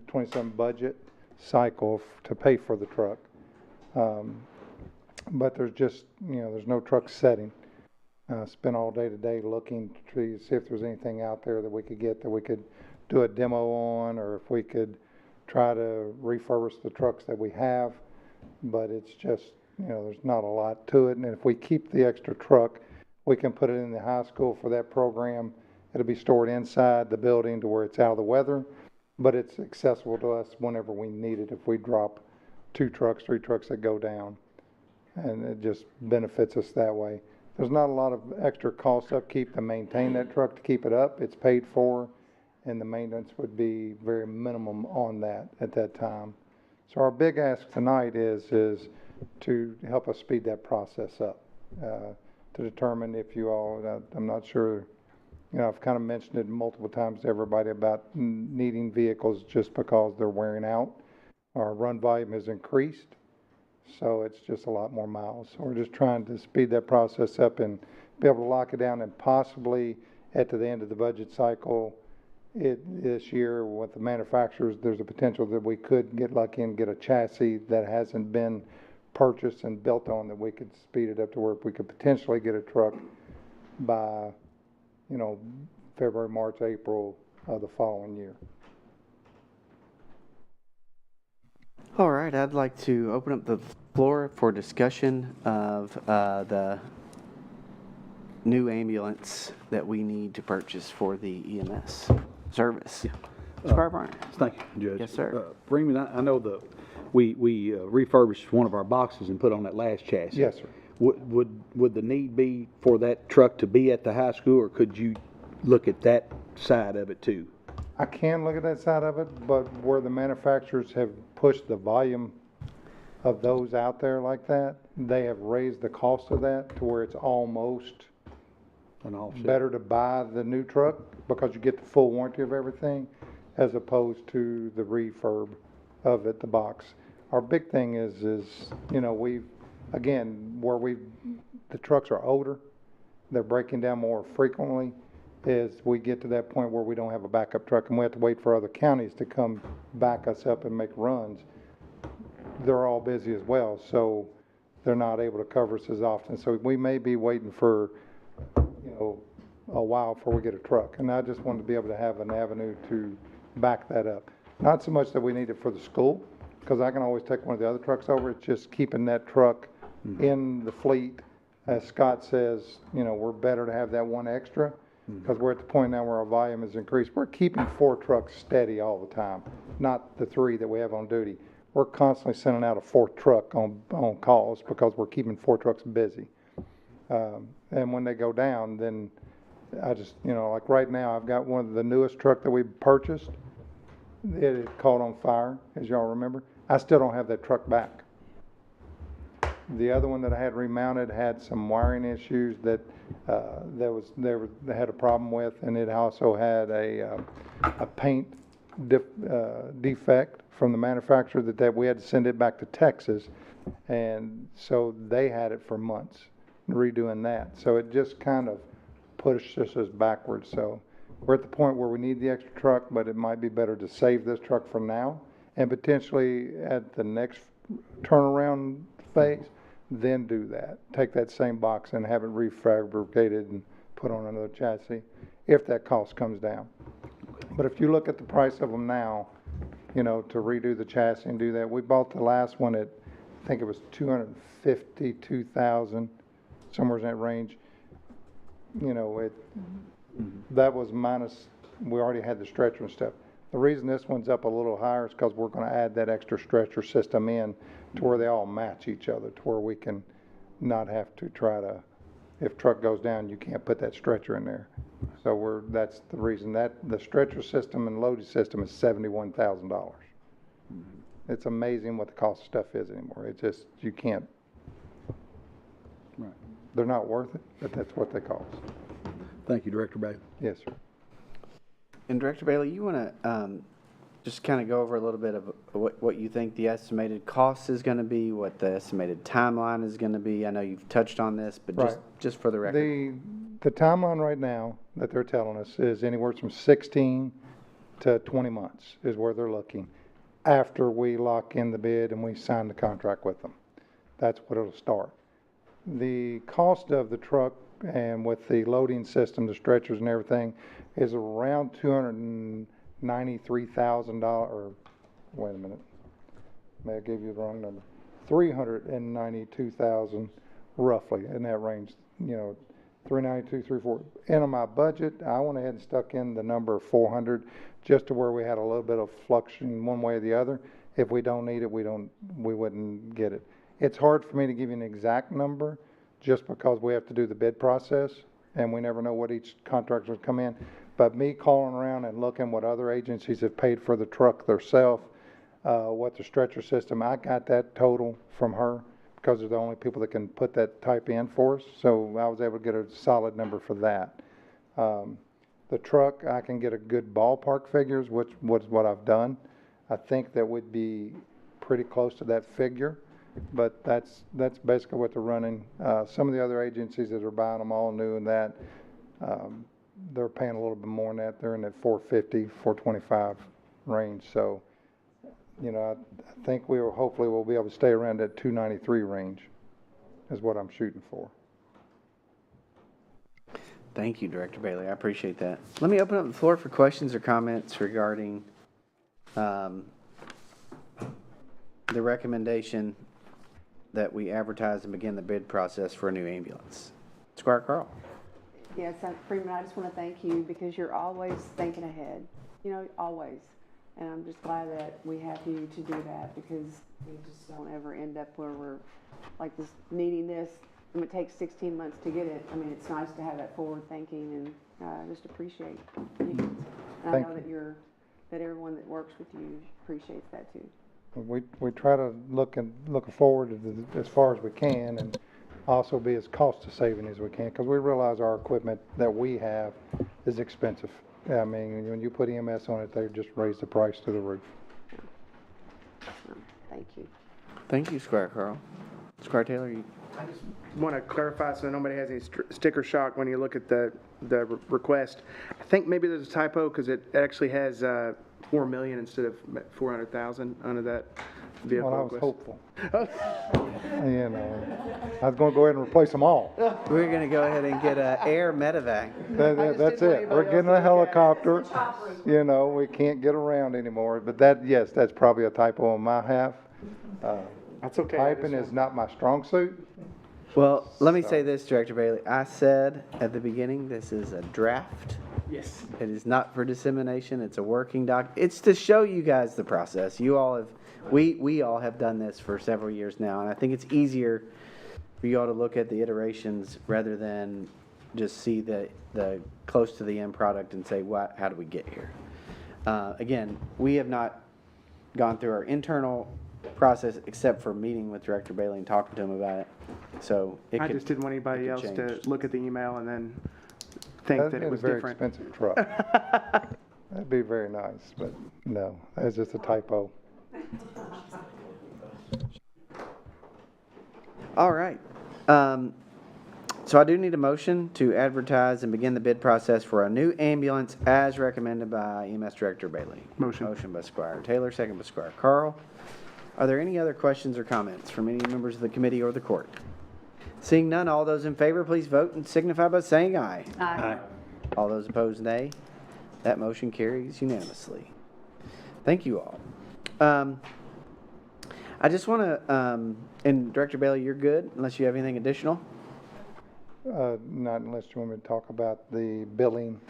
27 budget cycle to pay for the truck. But there's just, there's no truck setting. Spent all day today looking to see if there's anything out there that we could get that we could do a demo on, or if we could try to refurbish the trucks that we have. But it's just, there's not a lot to it. And if we keep the extra truck, we can put it in the high school for that program. It'll be stored inside the building to where it's out of the weather, but it's accessible to us whenever we need it. If we drop 2 trucks, 3 trucks that go down, and it just benefits us that way. There's not a lot of extra cost upkeep to maintain that truck to keep it up. It's paid for, and the maintenance would be very minimum on that at that time. So our big ask tonight is to help us speed that process up, to determine if you all, I'm not sure, I've kind of mentioned it multiple times to everybody about needing vehicles just because they're wearing out. Our run volume has increased, so it's just a lot more miles. So we're just trying to speed that process up and be able to lock it down, and possibly at the end of the budget cycle this year with the manufacturers, there's a potential that we could get lucky and get a chassis that hasn't been purchased and built on, that we could speed it up to where we could potentially get a truck by, February, March, April of the following year. All right, I'd like to open up the floor for discussion of the new ambulance that we need to purchase for the EMS service. Mr. Barber. Thank you, Judge. Yes, sir. Freeman, I know we refurbished one of our boxes and put on that last chassis. Yes, sir. Would the need be for that truck to be at the high school, or could you look at that side of it too? I can look at that side of it, but where the manufacturers have pushed the volume of those out there like that, they have raised the cost of that to where it's almost better to buy the new truck because you get the full warranty of everything, as opposed to the refurb of it, the box. Our big thing is the trucks are older, they're breaking down more frequently, is we get to that point where we don't have a backup truck and we have to wait for other counties to come back us up and make runs. They're all busy as well, so they're not able to cover us as often. So we may be waiting for, a while before we get a truck. And I just wanted to be able to have an avenue to back that up. Not so much that we need it for the school, because I can always take one of the other trucks over. It's just keeping that truck in the fleet. As Scott says, we're better to have that one extra, because we're at the point now where our volume has increased. We're keeping 4 trucks steady all the time, not the 3 that we have on duty. We're constantly sending out a 4th truck on calls because we're keeping 4 trucks busy. And when they go down, then I just, like right now, I've got one of the newest truck that we purchased. It had caught on fire, as y'all remember. I still don't have that truck back. The other one that I had remounted had some wiring issues that they had a problem with, and it also had a paint defect from the manufacturer that we had to send it back to Texas, and so they had it for months redoing that. So it just kind of pushes us backwards. So we're at the point where we need the extra truck, but it might be better to save this truck for now and potentially at the next turnaround phase, then do that. Take that same box and have it refabricated and put on another chassis, if that cost comes down. But if you look at the price of them now, you know, to redo the chassis and do that, we bought the last one at, I think it was 252,000, somewhere in that range. You know, that was minus, we already had the stretcher and stuff. The reason this one's up a little higher is because we're gonna add that extra stretcher system in to where they all match each other, to where we can not have to try to, if truck goes down, you can't put that stretcher in there. So that's the reason, that the stretcher system and loading system is $71,000. It's amazing what the cost of stuff is anymore. It's just, you can't, Right. they're not worth it, but that's what they cost. Thank you, Director Bailey. Yes, sir. And Director Bailey, you want to just kind of go over a little bit of what you think the estimated cost is going to be, what the estimated timeline is going to be? I know you've touched on this, but Right. just for the record. The timeline right now that they're telling us is anywhere from 16 to 20 months is where they're looking, after we lock in the bid and we sign the contract with them. That's what it'll start. The cost of the truck and with the loading system, the stretchers and everything, is around $293,000, or, wait a minute, may I give you the wrong number? 392,000 roughly, in that range, you know, 392, 34. And on my budget, I went ahead and stuck in the number of 400, just to where we had a little bit of fluctuation one way or the other. If we don't need it, we wouldn't get it. It's hard for me to give you an exact number, just because we have to do the bid process, and we never know what each contractor will come in. But me calling around and looking what other agencies have paid for the truck themselves, what the stretcher system, I got that total from her, because they're the only people that can put that type in for us. So I was able to get a solid number for that. The truck, I can get a good ballpark figures, which was what I've done. I think that would be pretty close to that figure, but that's basically what they're running. Some of the other agencies that are buying them all new and that, they're paying a little bit more than that. They're in that 450, 425 range. So, you know, I think hopefully we'll be able to stay around that 293 range is what I'm shooting for. Thank you, Director Bailey. I appreciate that. Let me open up the floor for questions or comments regarding the recommendation that we advertise and begin the bid process for a new ambulance. Squire Carl. Yes, Freeman, I just want to thank you because you're always thinking ahead, you know, always. And I'm just glad that we have you to do that, because we just don't ever end up where we're like this, needing this, and it takes 16 months to get it. I mean, it's nice to have that forward thinking, and I just appreciate you. And I know that everyone that works with you appreciates that too. We try to look forward as far as we can, and also be as cost saving as we can, because we realize our equipment that we have is expensive. I mean, when you put EMS on it, they just raise the price to the roof. Thank you. Thank you, Squire Carl. Squire Taylor, you. I just want to clarify so nobody has any sticker shock when you look at the request. I think maybe there's a typo, because it actually has 4 million instead of 400,000 under that vehicle Well, I was request. hopeful. You know, I was going to go ahead and replace them all. We're going to go ahead and get a air medevac. That's it. We're getting a helicopter. You know, we can't get around anymore. But yes, that's probably a typo on my half. That's okay. Typing is not my strong suit. Well, let me say this, Director Bailey. I said at the beginning, this is a draft. Yes. It is not for dissemination. It's a working doc. It's to show you guys the process. You all have, we all have done this for several years now, and I think it's easier for you all to look at the iterations rather than just see the close to the end product and say, how do we get here? Again, we have not gone through our internal process except for meeting with Director Bailey and talking to him about it. So I just didn't want anybody else to change. look at the email and then think that it was different. That's a very expensive truck. That'd be very nice, but no, that's just a typo. All right. So I do need a motion to advertise and begin the bid process for a new ambulance as recommended by EMS Director Bailey. Motion. Motion by Squire Taylor, second by Squire Carl. Are there any other questions or comments from any members of the committee or the court? Seeing none, all those in favor, please vote and signify by saying aye. Aye. All those opposed, nay. That motion carries unanimously. Thank you all. I just want to, and Director Bailey, you're good unless you have anything additional? Not unless you want me to talk about the billing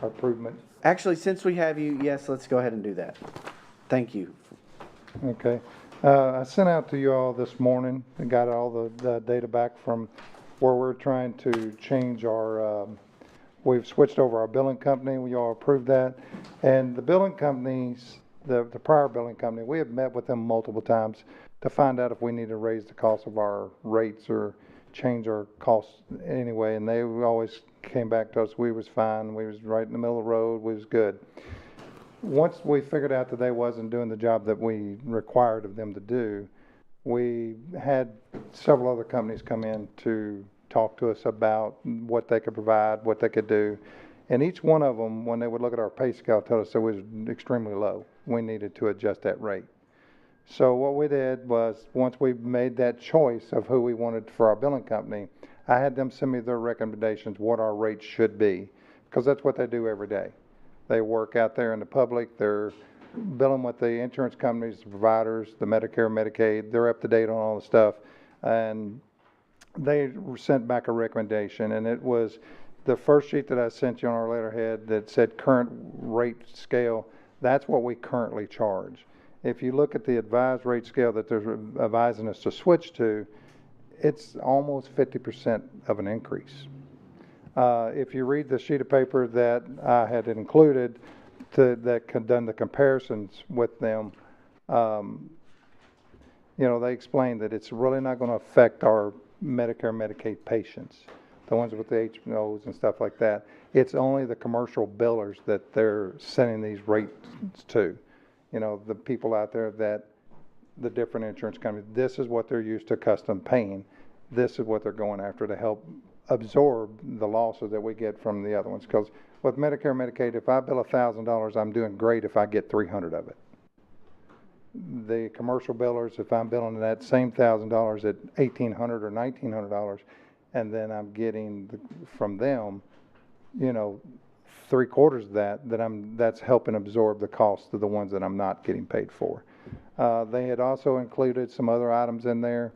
improvement. Actually, since we have you, yes, let's go ahead and do that. Thank you. Okay. I sent out to you all this morning and got all the data back from where we're trying to change our, we've switched over our billing company. We all approved that. And the billing companies, the prior billing company, we have met with them multiple times to find out if we need to raise the cost of our rates or change our costs anyway. And they always came back to us, we was fine. We was right in the middle of the road. We was good. Once we figured out that they wasn't doing the job that we required of them to do, we had several other companies come in to talk to us about what they could provide, what they could do. And each one of them, when they would look at our pay scale, told us it was extremely low. We needed to adjust that rate. So what we did was, once we made that choice of who we wanted for our billing company, I had them send me their recommendations, what our rates should be, because that's what they do every day. They work out there in the public. They're billing with the insurance companies, the providers, the Medicare, Medicaid. They're up to date on all the stuff. And they sent back a recommendation. And it was the first sheet that I sent you on our letterhead that said current rate scale. That's what we currently charge. If you look at the advised rate scale that they're advising us to switch to, it's almost 50% of an increase. If you read the sheet of paper that I had included that had done the comparisons with them, they explained that it's really not going to affect our Medicare, Medicaid patients, the ones with the HMOs and stuff like that. It's only the commercial billers that they're sending these rates to. The people out there that the different insurance companies, this is what they're used to custom paying. This is what they're going after to help absorb the losses that we get from the other ones. Because with Medicare, Medicaid, if I bill $1,000, I'm doing great if I get 300 of it. The commercial billers, if I'm billing that same $1,000 at $1,800 or $1,900, and then I'm getting from them, 3/4 of that's helping absorb the cost of the ones that I'm not getting paid for. They had also included some other items in there.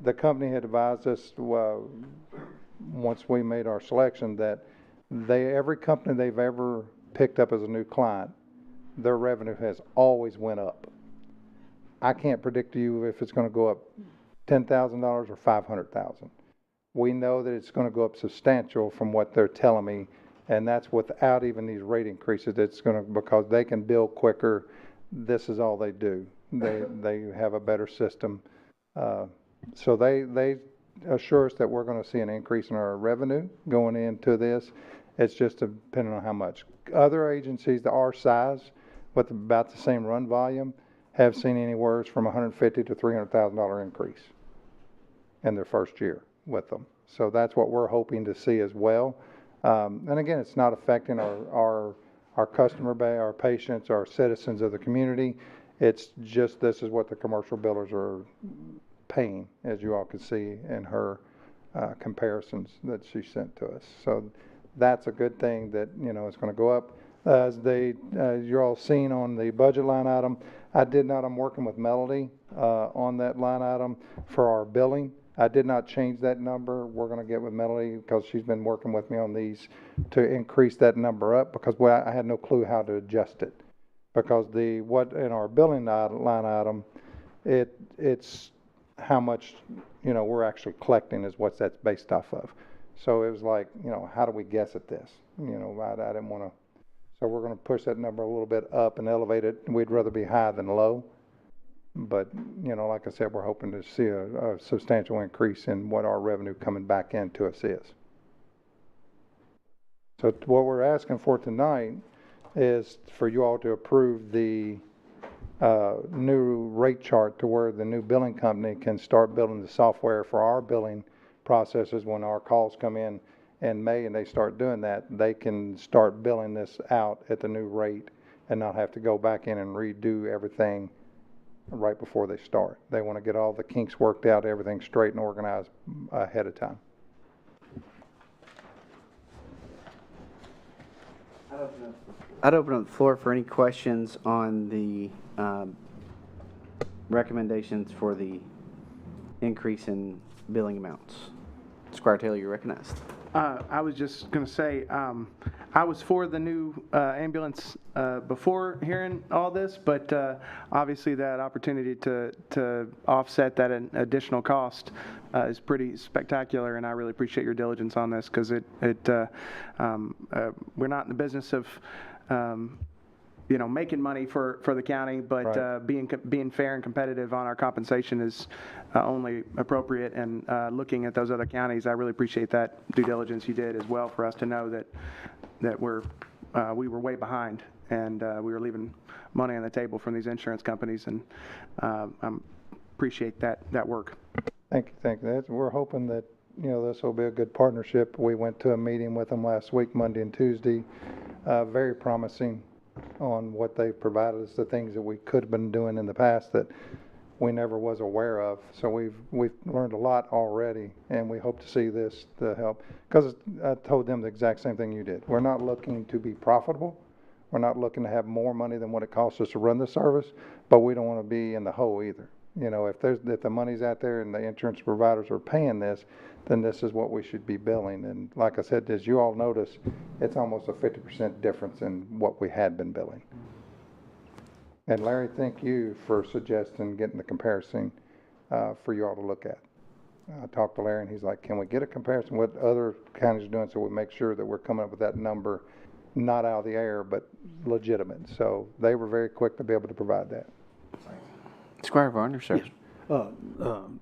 The company had advised us, once we made our selection, that every company they've ever picked up as a new client, their revenue has always went up. I can't predict to you if it's going to go up $10,000 or $500,000. We know that it's going to go up substantial from what they're telling me, and that's without even these rate increases. It's going to, because they can bill quicker. This is all they do. They have a better system. So they assure us that we're going to see an increase in our revenue going into this. It's just depending on how much. Other agencies that our size, with about the same run volume, have seen anywhere from $150,000 to $300,000 increase in their first year with them. So that's what we're hoping to see as well. And again, it's not affecting our customer base, our patients, our citizens of the community. It's just, this is what the commercial billers are paying, as you all can see in her comparisons that she sent to us. So that's a good thing that, it's going to go up. As you're all seen on the budget line item, I'm working with Melody on that line item for our billing. I did not change that number. We're going to get with Melody because she's been working with me on these to increase that number up, because I had no clue how to adjust it. Because what in our billing line item, it's how much, we're actually collecting is what that's based off of. So it was like, how do we guess at this? I didn't want to. So we're going to push that number a little bit up and elevate it. We'd rather be high than low. But, like I said, we're hoping to see a substantial increase in what our revenue coming back into us is. So what we're asking for tonight is for you all to approve the new rate chart to where the new billing company can start building the software for our billing process is when our calls come in May and they start doing that, they can start billing this out at the new rate and not have to go back in and redo everything right before they start. They want to get all the kinks worked out, everything straight and organized ahead of time. I'd open up the floor for any questions on the recommendations for the increase in billing amounts. Squire Taylor, you're recognized. I was just going to say, I was for the new ambulance before hearing all this, but obviously that opportunity to offset that additional cost is pretty spectacular, and I really appreciate your diligence on this, because we're not in the business of making money for the county, but Right. Being fair and competitive on our compensation is only appropriate. And looking at those other counties, I really appreciate that due diligence you did as well, for us to know that we were way behind, and we were leaving money on the table from these insurance companies, and I appreciate that work. Thank you. We're hoping that, this will be a good partnership. We went to a meeting with them last week, Monday and Tuesday. Very promising on what they've provided us, the things that we could have been doing in the past that we never was aware of. So we've learned a lot already, and we hope to see this to help. Because I told them the exact same thing you did. We're not looking to be profitable. We're not looking to have more money than what it costs us to run the service, but we don't want to be in the hole either. If the money's out there and the insurance providers are paying this, then this is what we should be billing. And like I said, as you all notice, it's almost a 50% difference in what we had been billing. And Larry, thank you for suggesting getting the comparison for you all to look at. I talked to Larry and he's like, can we get a comparison what other counties are doing so we make sure that we're coming up with that number, not out of the air, but legitimate. So they were very quick to be able to provide that. Squire Varner, sir. Yes.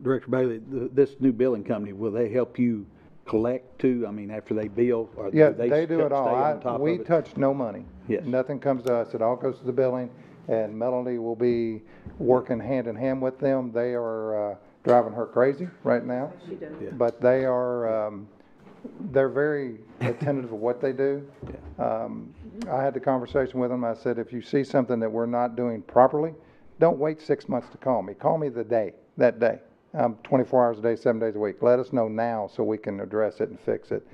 Director Bailey, this new billing company, will they help you collect too? I mean, after they bill? Or Yeah, do they do it stay on top all. of We it? touch no money. Yes. Nothing comes to us. It all goes to the billing, and Melanie will be working hand in hand with them. They are driving her crazy right now. She does. Yeah. But they are, they're very attentive of what they do. I had the conversation with them. I said, if you see something that we're not doing properly, don't wait 6 months to call me. Call me that day. 24 hours a day, 7 days a week. Let us know now so we can address it and fix it.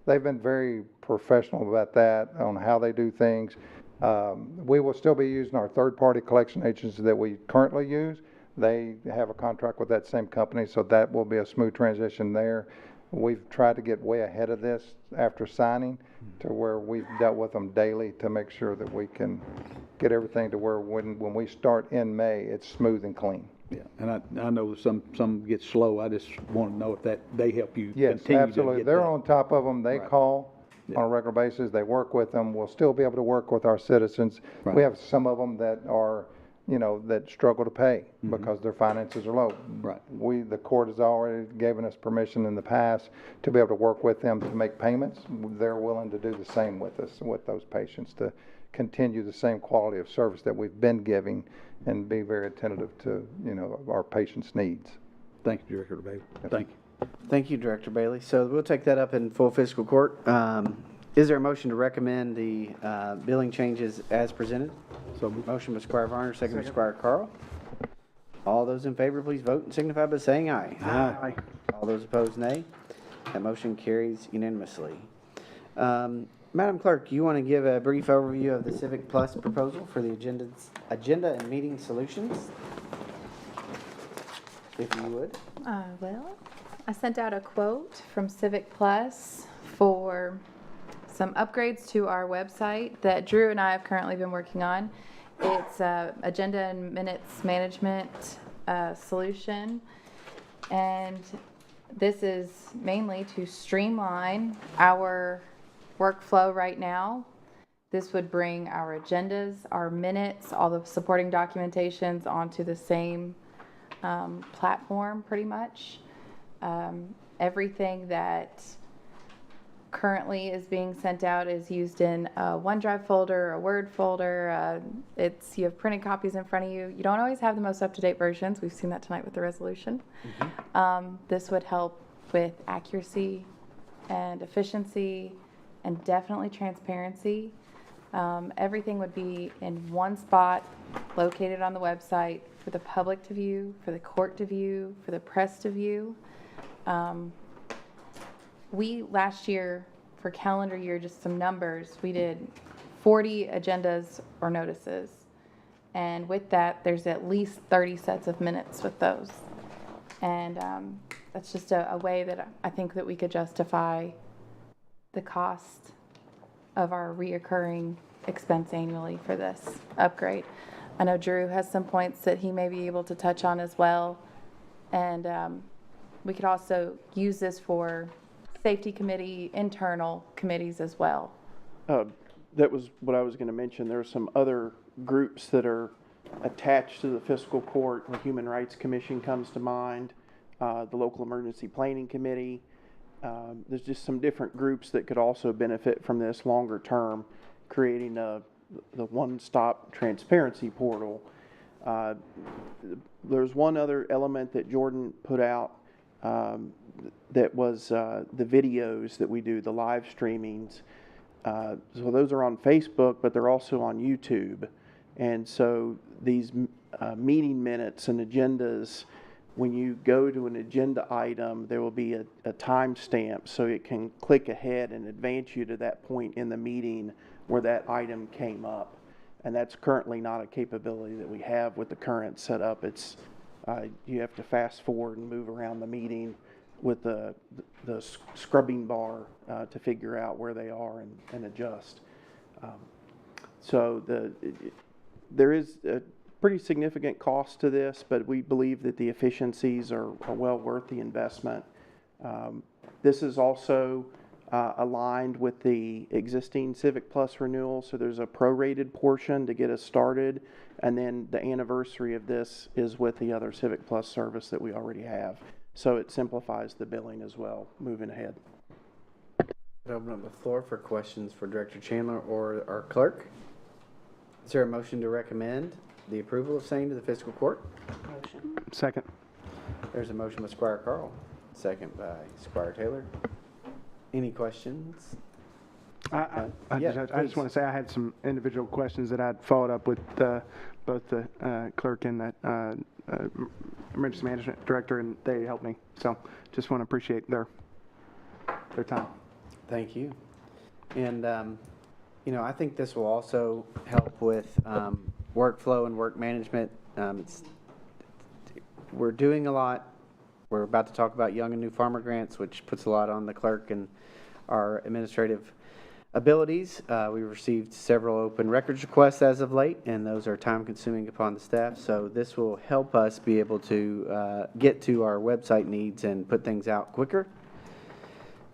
They've been very professional about that, on how they do things. We will still be using our third-party collection agency that we currently use. They have a contract with that same company, so that will be a smooth transition there. We've tried to get way ahead of this after signing to where we've dealt with them daily to make sure that we can get everything to where when we start in May, it's smooth and clean. Yeah, and I know some get slow. I just want to know if that they help you Yes, continue absolutely. to get They're that. on top of them. They Right. call Yeah. on a regular basis. They work with them. We'll still be able to work with our citizens. Right. We have some of them that are, that struggle to pay because their finances are low. Right. The court has already given us permission in the past to be able to work with them to make payments. They're willing to do the same with us, with those patients, to continue the same quality of service that we've been giving and be very attentive to, our patients' needs. Thank you, Director Bailey. Thank you. Thank you, Director Bailey. So we'll take that up in full fiscal court. Is there a motion to recommend the billing changes as presented? So Motion by Squire Varner, second by Squire Carl. All those in favor, please vote and signify by saying aye. Aye. All those opposed, nay. That motion carries unanimously. Madam Clerk, you want to give a brief overview of the Civic Plus proposal for the agenda and meeting solutions? If you would. Well, I sent out a quote from Civic Plus for some upgrades to our website that Drew and I have currently been working on. It's agenda and minutes management solution, and this is mainly to streamline our workflow right now. This would bring our agendas, our minutes, all the supporting documentations onto the same platform pretty much. Everything that currently is being sent out is used in a OneDrive folder, a Word folder. You have printed copies in front of you. You don't always have the most up-to-date versions. We've seen that tonight with the resolution. This would help with accuracy and efficiency and definitely transparency. Everything would be in one spot, located on the website for the public to view, for the court to view, for the press to view. We, last year, for calendar year, just some numbers, we did 40 agendas or notices. And with that, there's at least 30 sets of minutes with those. And that's just a way that I think that we could justify the cost of our reoccurring expense annually for this upgrade. I know Drew has some points that he may be able to touch on as well. And we could also use this for safety committee, internal committees as well. That was what I was going to mention. There are some other groups that are attached to the fiscal court. The Human Rights Commission comes to mind, the Local Emergency Planning Committee. There's just some different groups that could also benefit from this longer term, creating the one-stop transparency portal. There's one other element that Jordan put out that was the videos that we do, the live streamings. So those are on Facebook, but they're also on YouTube. And so these meeting minutes and agendas, when you go to an agenda item, there will be a timestamp so it can click ahead and advance you to that point in the meeting where that item came up. And that's currently not a capability that we have with the current setup. It's you have to fast forward and move around the meeting with the scrubbing bar to figure out where they are and adjust. So there is a pretty significant cost to this, but we believe that the efficiencies are well worth the investment. This is also aligned with the existing Civic Plus renewal, so there's a prorated portion to get us started, and then the anniversary of this is with the other Civic Plus service that we already have. So it simplifies the billing as well, moving ahead. Open up the floor for questions for Director Chandler or our clerk. Is there a motion to recommend the approval of same to the fiscal court? Motion. Second. There's a motion by Squire Carl, second by Squire Taylor. Any questions? I Yeah, just please. want to say I had some individual questions that I'd followed up with both the clerk and the emergency management director, and they helped me. So just want to appreciate their time. Thank you. And, I think this will also help with workflow and work management. We're doing a lot. We're about to talk about young and new farmer grants, which puts a lot on the clerk and our administrative abilities. We received several open records requests as of late, and those are time consuming upon the staff. So this will help us be able to get to our website needs and put things out quicker.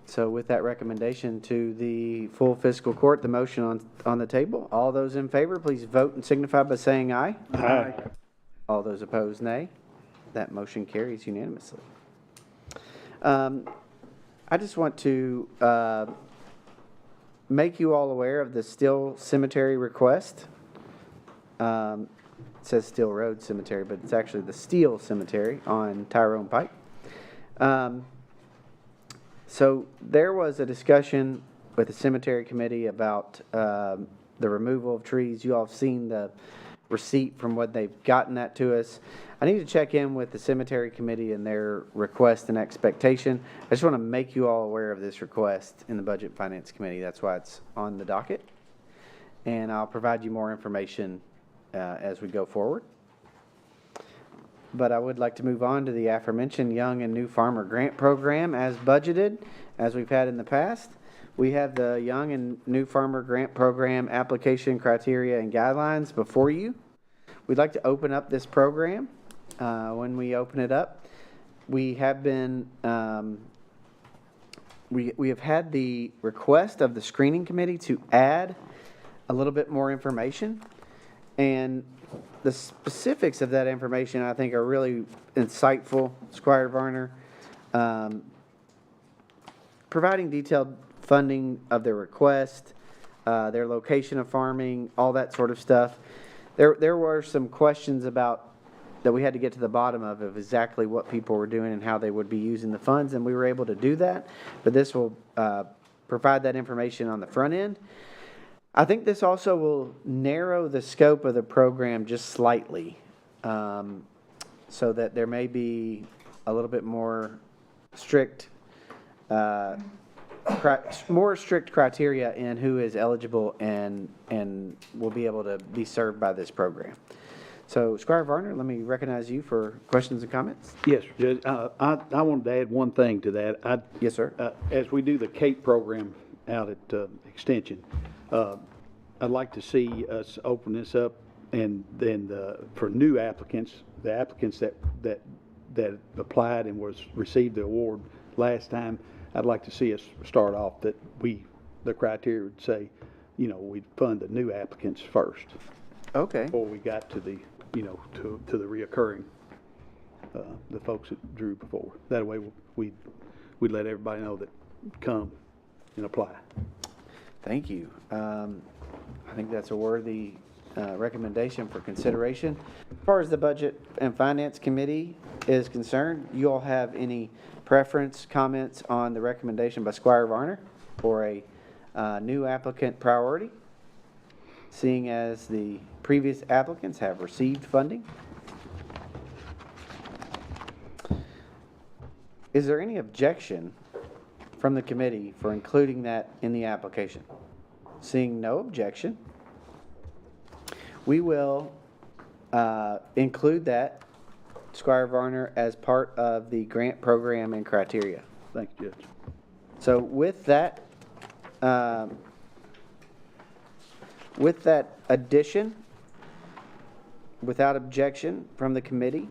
So with that recommendation to the full fiscal court, the motion on the table, all those in favor, please vote and signify by saying aye. Aye. All those opposed, nay. That motion carries unanimously. I just want to make you all aware of the Still Cemetery request. It says Still Road Cemetery, but it's actually the Steel Cemetery on Tyrone Pike. So there was a discussion with the cemetery committee about the removal of trees. You all have seen the receipt from what they've gotten that to us. I need to check in with the cemetery committee and their request and expectation. I just want to make you all aware of this request in the Budget and Finance Committee. That's why it's on the docket. And I'll provide you more information as we go forward. But I would like to move on to the aforementioned Young and New Farmer Grant Program as budgeted, as we've had in the past. We have the Young and New Farmer Grant Program application criteria and guidelines before you. We'd like to open up this program. When we open it up, we have been, we have had the request of the screening committee to add a little bit more information. And the specifics of that information, I think, are really insightful. Squire Varner, providing detailed funding of their request, their location of farming, all that sort of stuff. There were some questions about that we had to get to the bottom of exactly what people were doing and how they would be using the funds, and we were able to do that. But this will provide that information on the front end. I think this also will narrow the scope of the program just slightly, so that there may be a little bit more strict, more strict criteria in who is eligible and will be able to be served by this program. So, Squire Varner, let me recognize you for questions and comments. Yes, Judge. I wanted to add one thing to that. Yes, sir. As we do the CAPE program out at Extension, I'd like to see us open this up, and then for new applicants, the applicants that applied and received the award last time, I'd like to see us start off that the criteria would say, we'd fund the new applicants first. Okay. Before we got to the, to the reoccurring, the folks that drew before. That way we'd let everybody know that come and apply. Thank you. I think that's a worthy recommendation for consideration. As far as the Budget and Finance Committee is concerned, you all have any preference, comments on the recommendation by Squire Varner for a new applicant priority, seeing as the previous applicants have received funding? Is there any objection from the committee for including that in the application? Seeing no objection, we will include that, Squire Varner, as part of the grant program and criteria. Thank you, Judge. So with that addition, without objection from the committee,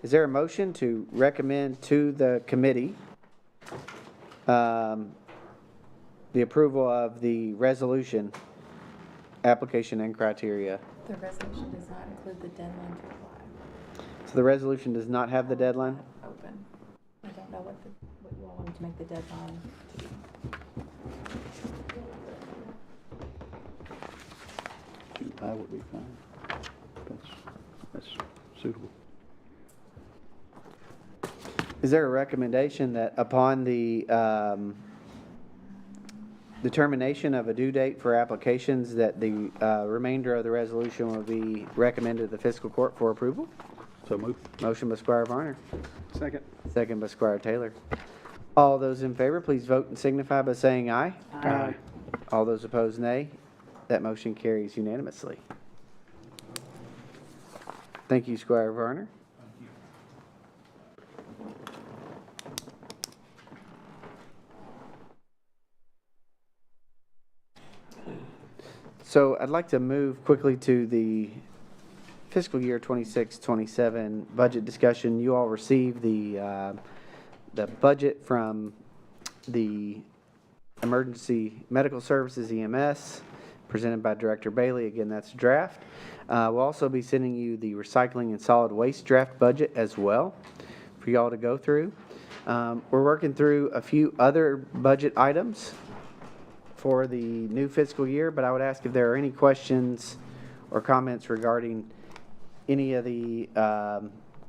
is there a motion to recommend to the committee the approval of the resolution, application and criteria? The resolution does not include the deadline to apply. So the resolution does not have the deadline? Open. I don't know what you all wanted to make the deadline to be. July would be fine. That's suitable. Is there a recommendation that upon the determination of a due date for applications that the remainder of the resolution will be recommended to the fiscal court for approval? So move. Motion by Squire Varner, Second. second by Squire Taylor. All those in favor, please vote and signify by saying aye. Aye. All those opposed, nay. That motion carries unanimously. Thank you, Squire Varner. So I'd like to move quickly to the fiscal year 26-27 budget discussion. You all received the budget from the Emergency Medical Services EMS, presented by Director Bailey. Again, that's a draft. We'll also be sending you the recycling and solid waste draft budget as well for y'all to go through. We're working through a few other budget items for the new fiscal year, but I would ask if there are any questions or comments regarding any of the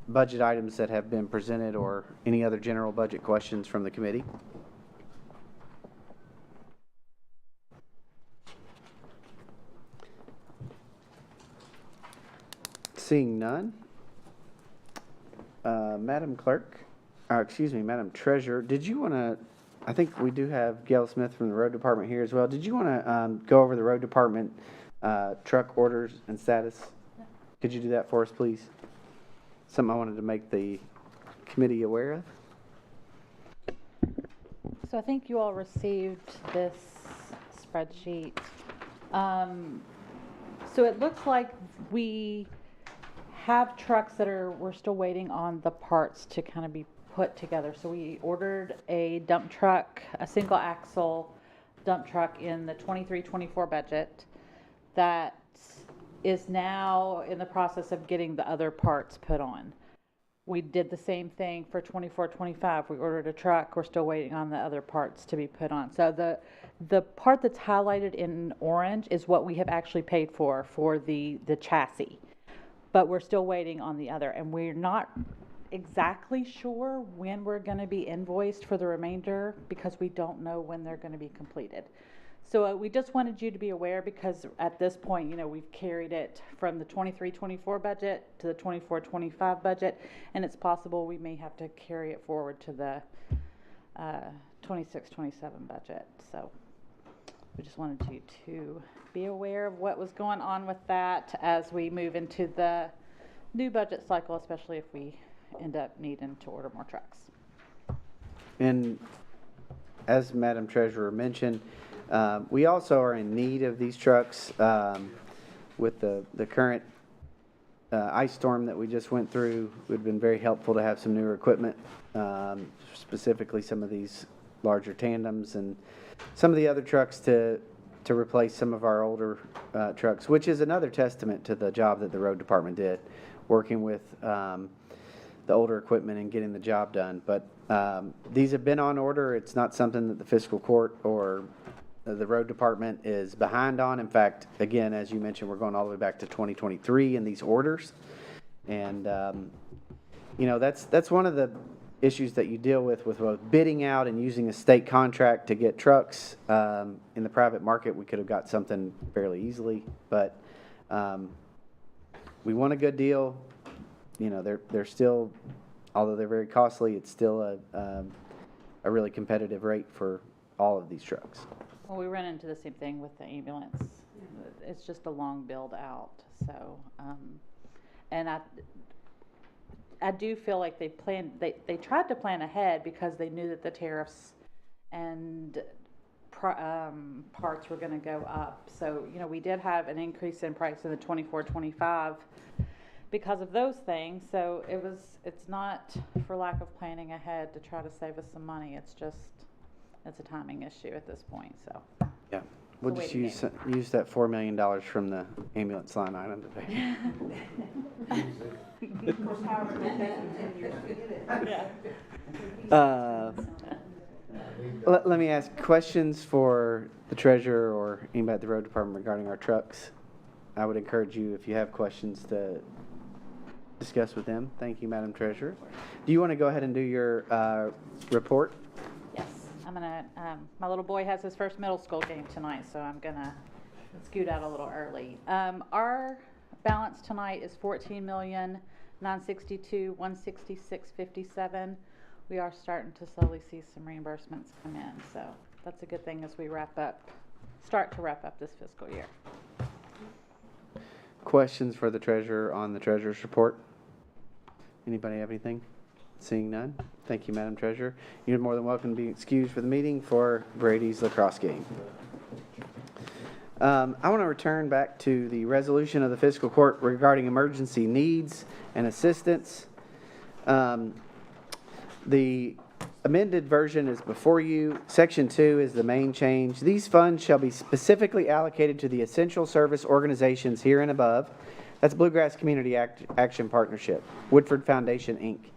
budget items that have been presented, or any other general budget questions from the committee. Seeing none, Madam Clerk, Madam Treasurer, did you want to, I think we do have Gail Smith from the Road Department here as well. Did you want to go over the Road Department truck orders and status? Could you do that for us, please? Something I wanted to make the committee aware of. So I think you all received this spreadsheet. So it looks like we have trucks that we're still waiting on the parts to kind of be put together. So we ordered a dump truck, a single axle dump truck in the 23-24 budget that is now in the process of getting the other parts put on. We did the same thing for 24-25. We ordered a truck. We're still waiting on the other parts to be put on. So the part that's highlighted in orange is what we have actually paid for the chassis. but we're still waiting on the other, and we're not exactly sure when we're gonna be invoiced for the remainder, because we don't know when they're gonna be completed. So we just wanted you to be aware, because at this point, you know, we've carried it from the 23-24 budget to the 24-25 budget, and it's possible we may have to carry it forward to the 26-27 budget. So we just wanted you to be aware of what was going on with that as we move into the new budget cycle, especially if we end up needing to order more trucks. And as Madam Treasurer mentioned, we also are in need of these trucks with the current ice storm that we just went through. It would have been very helpful to have some newer equipment, specifically some of these larger tandems and some of the other trucks to replace some of our older trucks, which is another testament to the job that the road department did, working with the older equipment and getting the job done. But these have been on order. It's not something that the fiscal court or the road department is behind on. In fact, again, as you mentioned, we're going all the way back to 2023 in these orders. And, you know, that's one of the issues that you deal with both bidding out and using a state contract to get trucks. In the private market, we could have got something fairly easily, but we want a good deal. You know, they're still, although they're very costly, it's still a really competitive rate for all of these trucks. Well, we run into the same thing with the ambulance. It's just a long build out. So, and I do feel like they tried to plan ahead because they knew that the tariffs and parts were going to go up. So, you know, we did have an increase in price in the 24-25 because of those things. So it's not for lack of planning ahead to try to save us some money. It's a timing issue at this point. So yeah, we'll just use that $4 million from the ambulance line item to pay. Let me ask questions for the treasurer or anybody at the road department regarding our trucks. I would encourage you, if you have questions, to discuss with them. Thank you, Madam Treasurer. Do you want to go ahead and do your report? Yes, I'm gonna. My little boy has his first middle school game tonight, so I'm gonna scoot out a little early. Our balance tonight is $14,962,166.57. We are starting to slowly see some reimbursements come in, so that's a good thing as we start to wrap up this fiscal year. Questions for the treasurer on the treasurer's report? Anybody have anything? Seeing none. Thank you, Madam Treasurer. You're more than welcome to be excused for the meeting for Brady's lacrosse game. I want to return back to the resolution of the fiscal court regarding emergency needs and assistance. The amended version is before you. Section 2 is the main change. These funds shall be specifically allocated to the essential service organizations here and above. That's Bluegrass Community Action Partnership, Woodford Foundation, Inc.,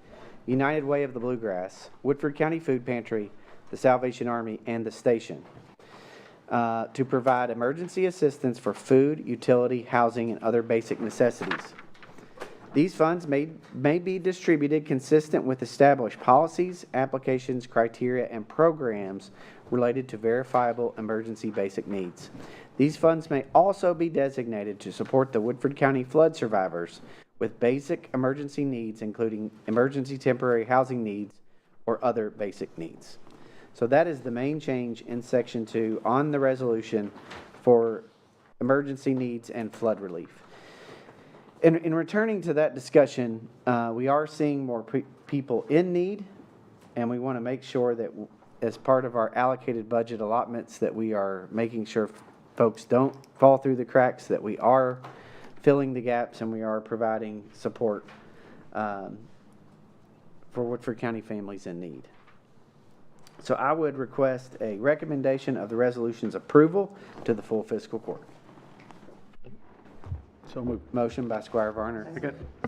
United Way of the Bluegrass, Woodford County Food Pantry, the Salvation Army, and the station, to provide emergency assistance for food, utility, housing, and other basic necessities. These funds may be distributed consistent with established policies, applications, criteria, and programs related to verifiable emergency basic needs. These funds may also be designated to support the Woodford County flood survivors with basic emergency needs, including emergency temporary housing needs or other basic needs. So that is the main change in Section 2 on the resolution for emergency needs and flood relief. In returning to that discussion, we are seeing more people in need, and we want to make sure that as part of our allocated budget allotments that we are making sure folks don't fall through the cracks, that we are filling the gaps and we are providing support for Woodford County families in need. So I would request a recommendation of the resolution's approval to the full fiscal court. So moved. Motion by Squire Varner.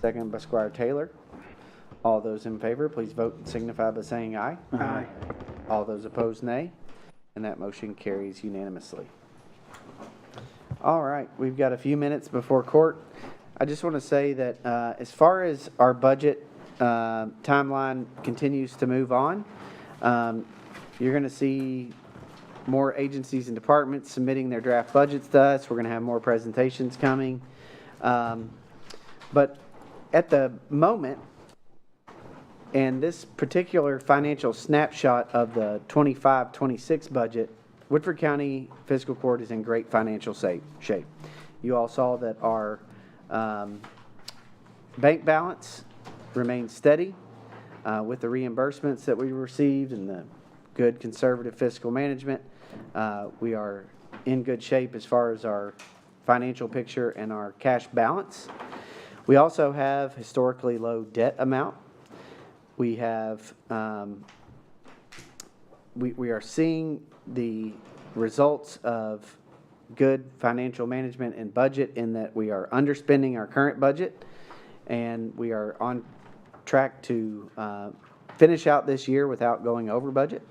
Second by Squire Taylor. All those in favor, please vote and signify by saying aye. Aye. All those opposed, nay. And that motion carries unanimously. All right, we've got a few minutes before court. I just want to say that as far as our budget timeline continues to move on, you're going to see more agencies and departments submitting their draft budgets to us. We're going to have more presentations coming. But at the moment, and this particular financial snapshot of the 25-26 budget, Woodford County Fiscal Court is in great financial shape. You all saw that our bank balance remains steady with the reimbursements that we received and the good conservative fiscal management. We are in good shape as far as our financial picture and our cash balance. We also have historically low debt amount. We have we are seeing the results of good financial management and budget in that we are underspending our current budget, and we are on track to finish out this year without going over budget,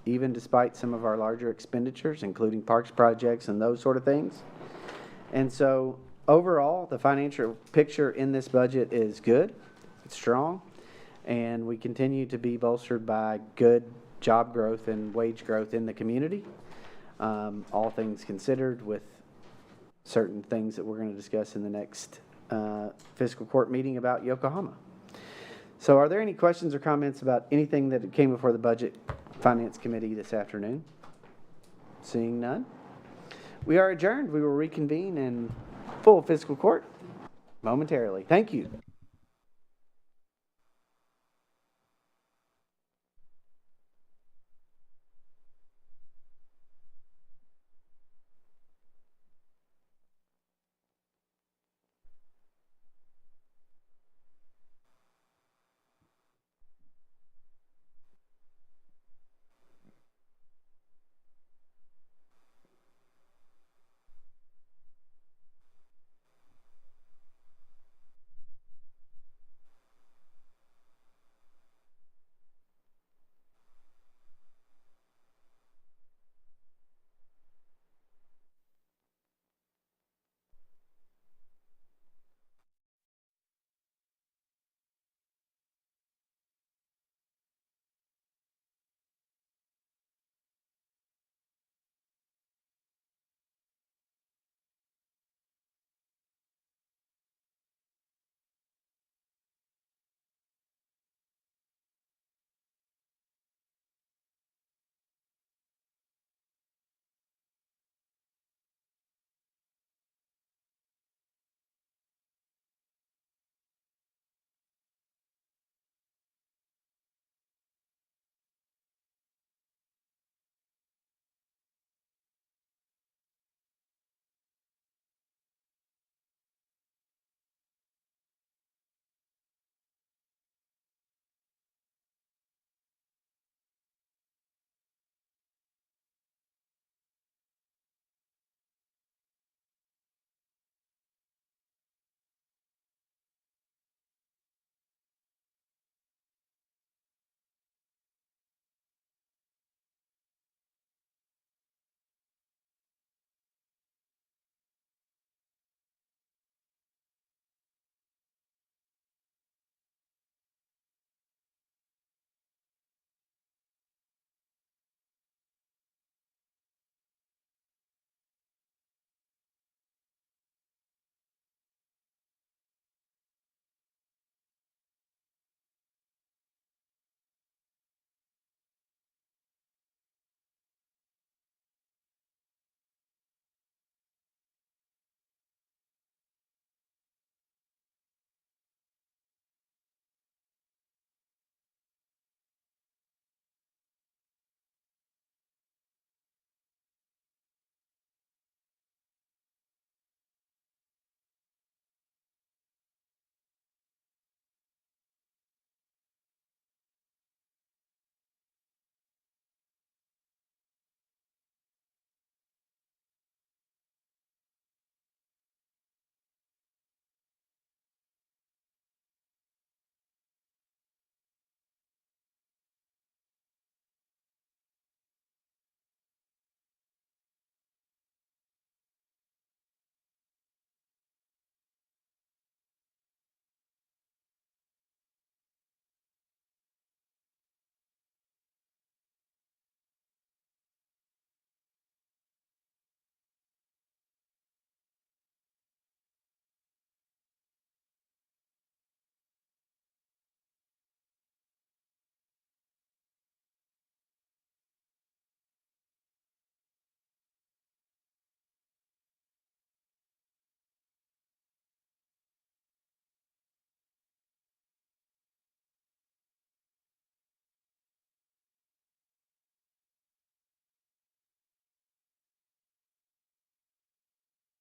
even despite some of our larger expenditures, including parks projects and those sort of things. And so overall, the financial picture in this budget is good, it's strong, and we continue to be bolstered by good job growth and wage growth in the community. All things considered, with certain things that we're going to discuss in the next fiscal court meeting about Yokohama. So are there any questions or comments about anything that came before the Budget Finance Committee this afternoon? Seeing none, we are adjourned. We will reconvene in full fiscal court momentarily. Thank you.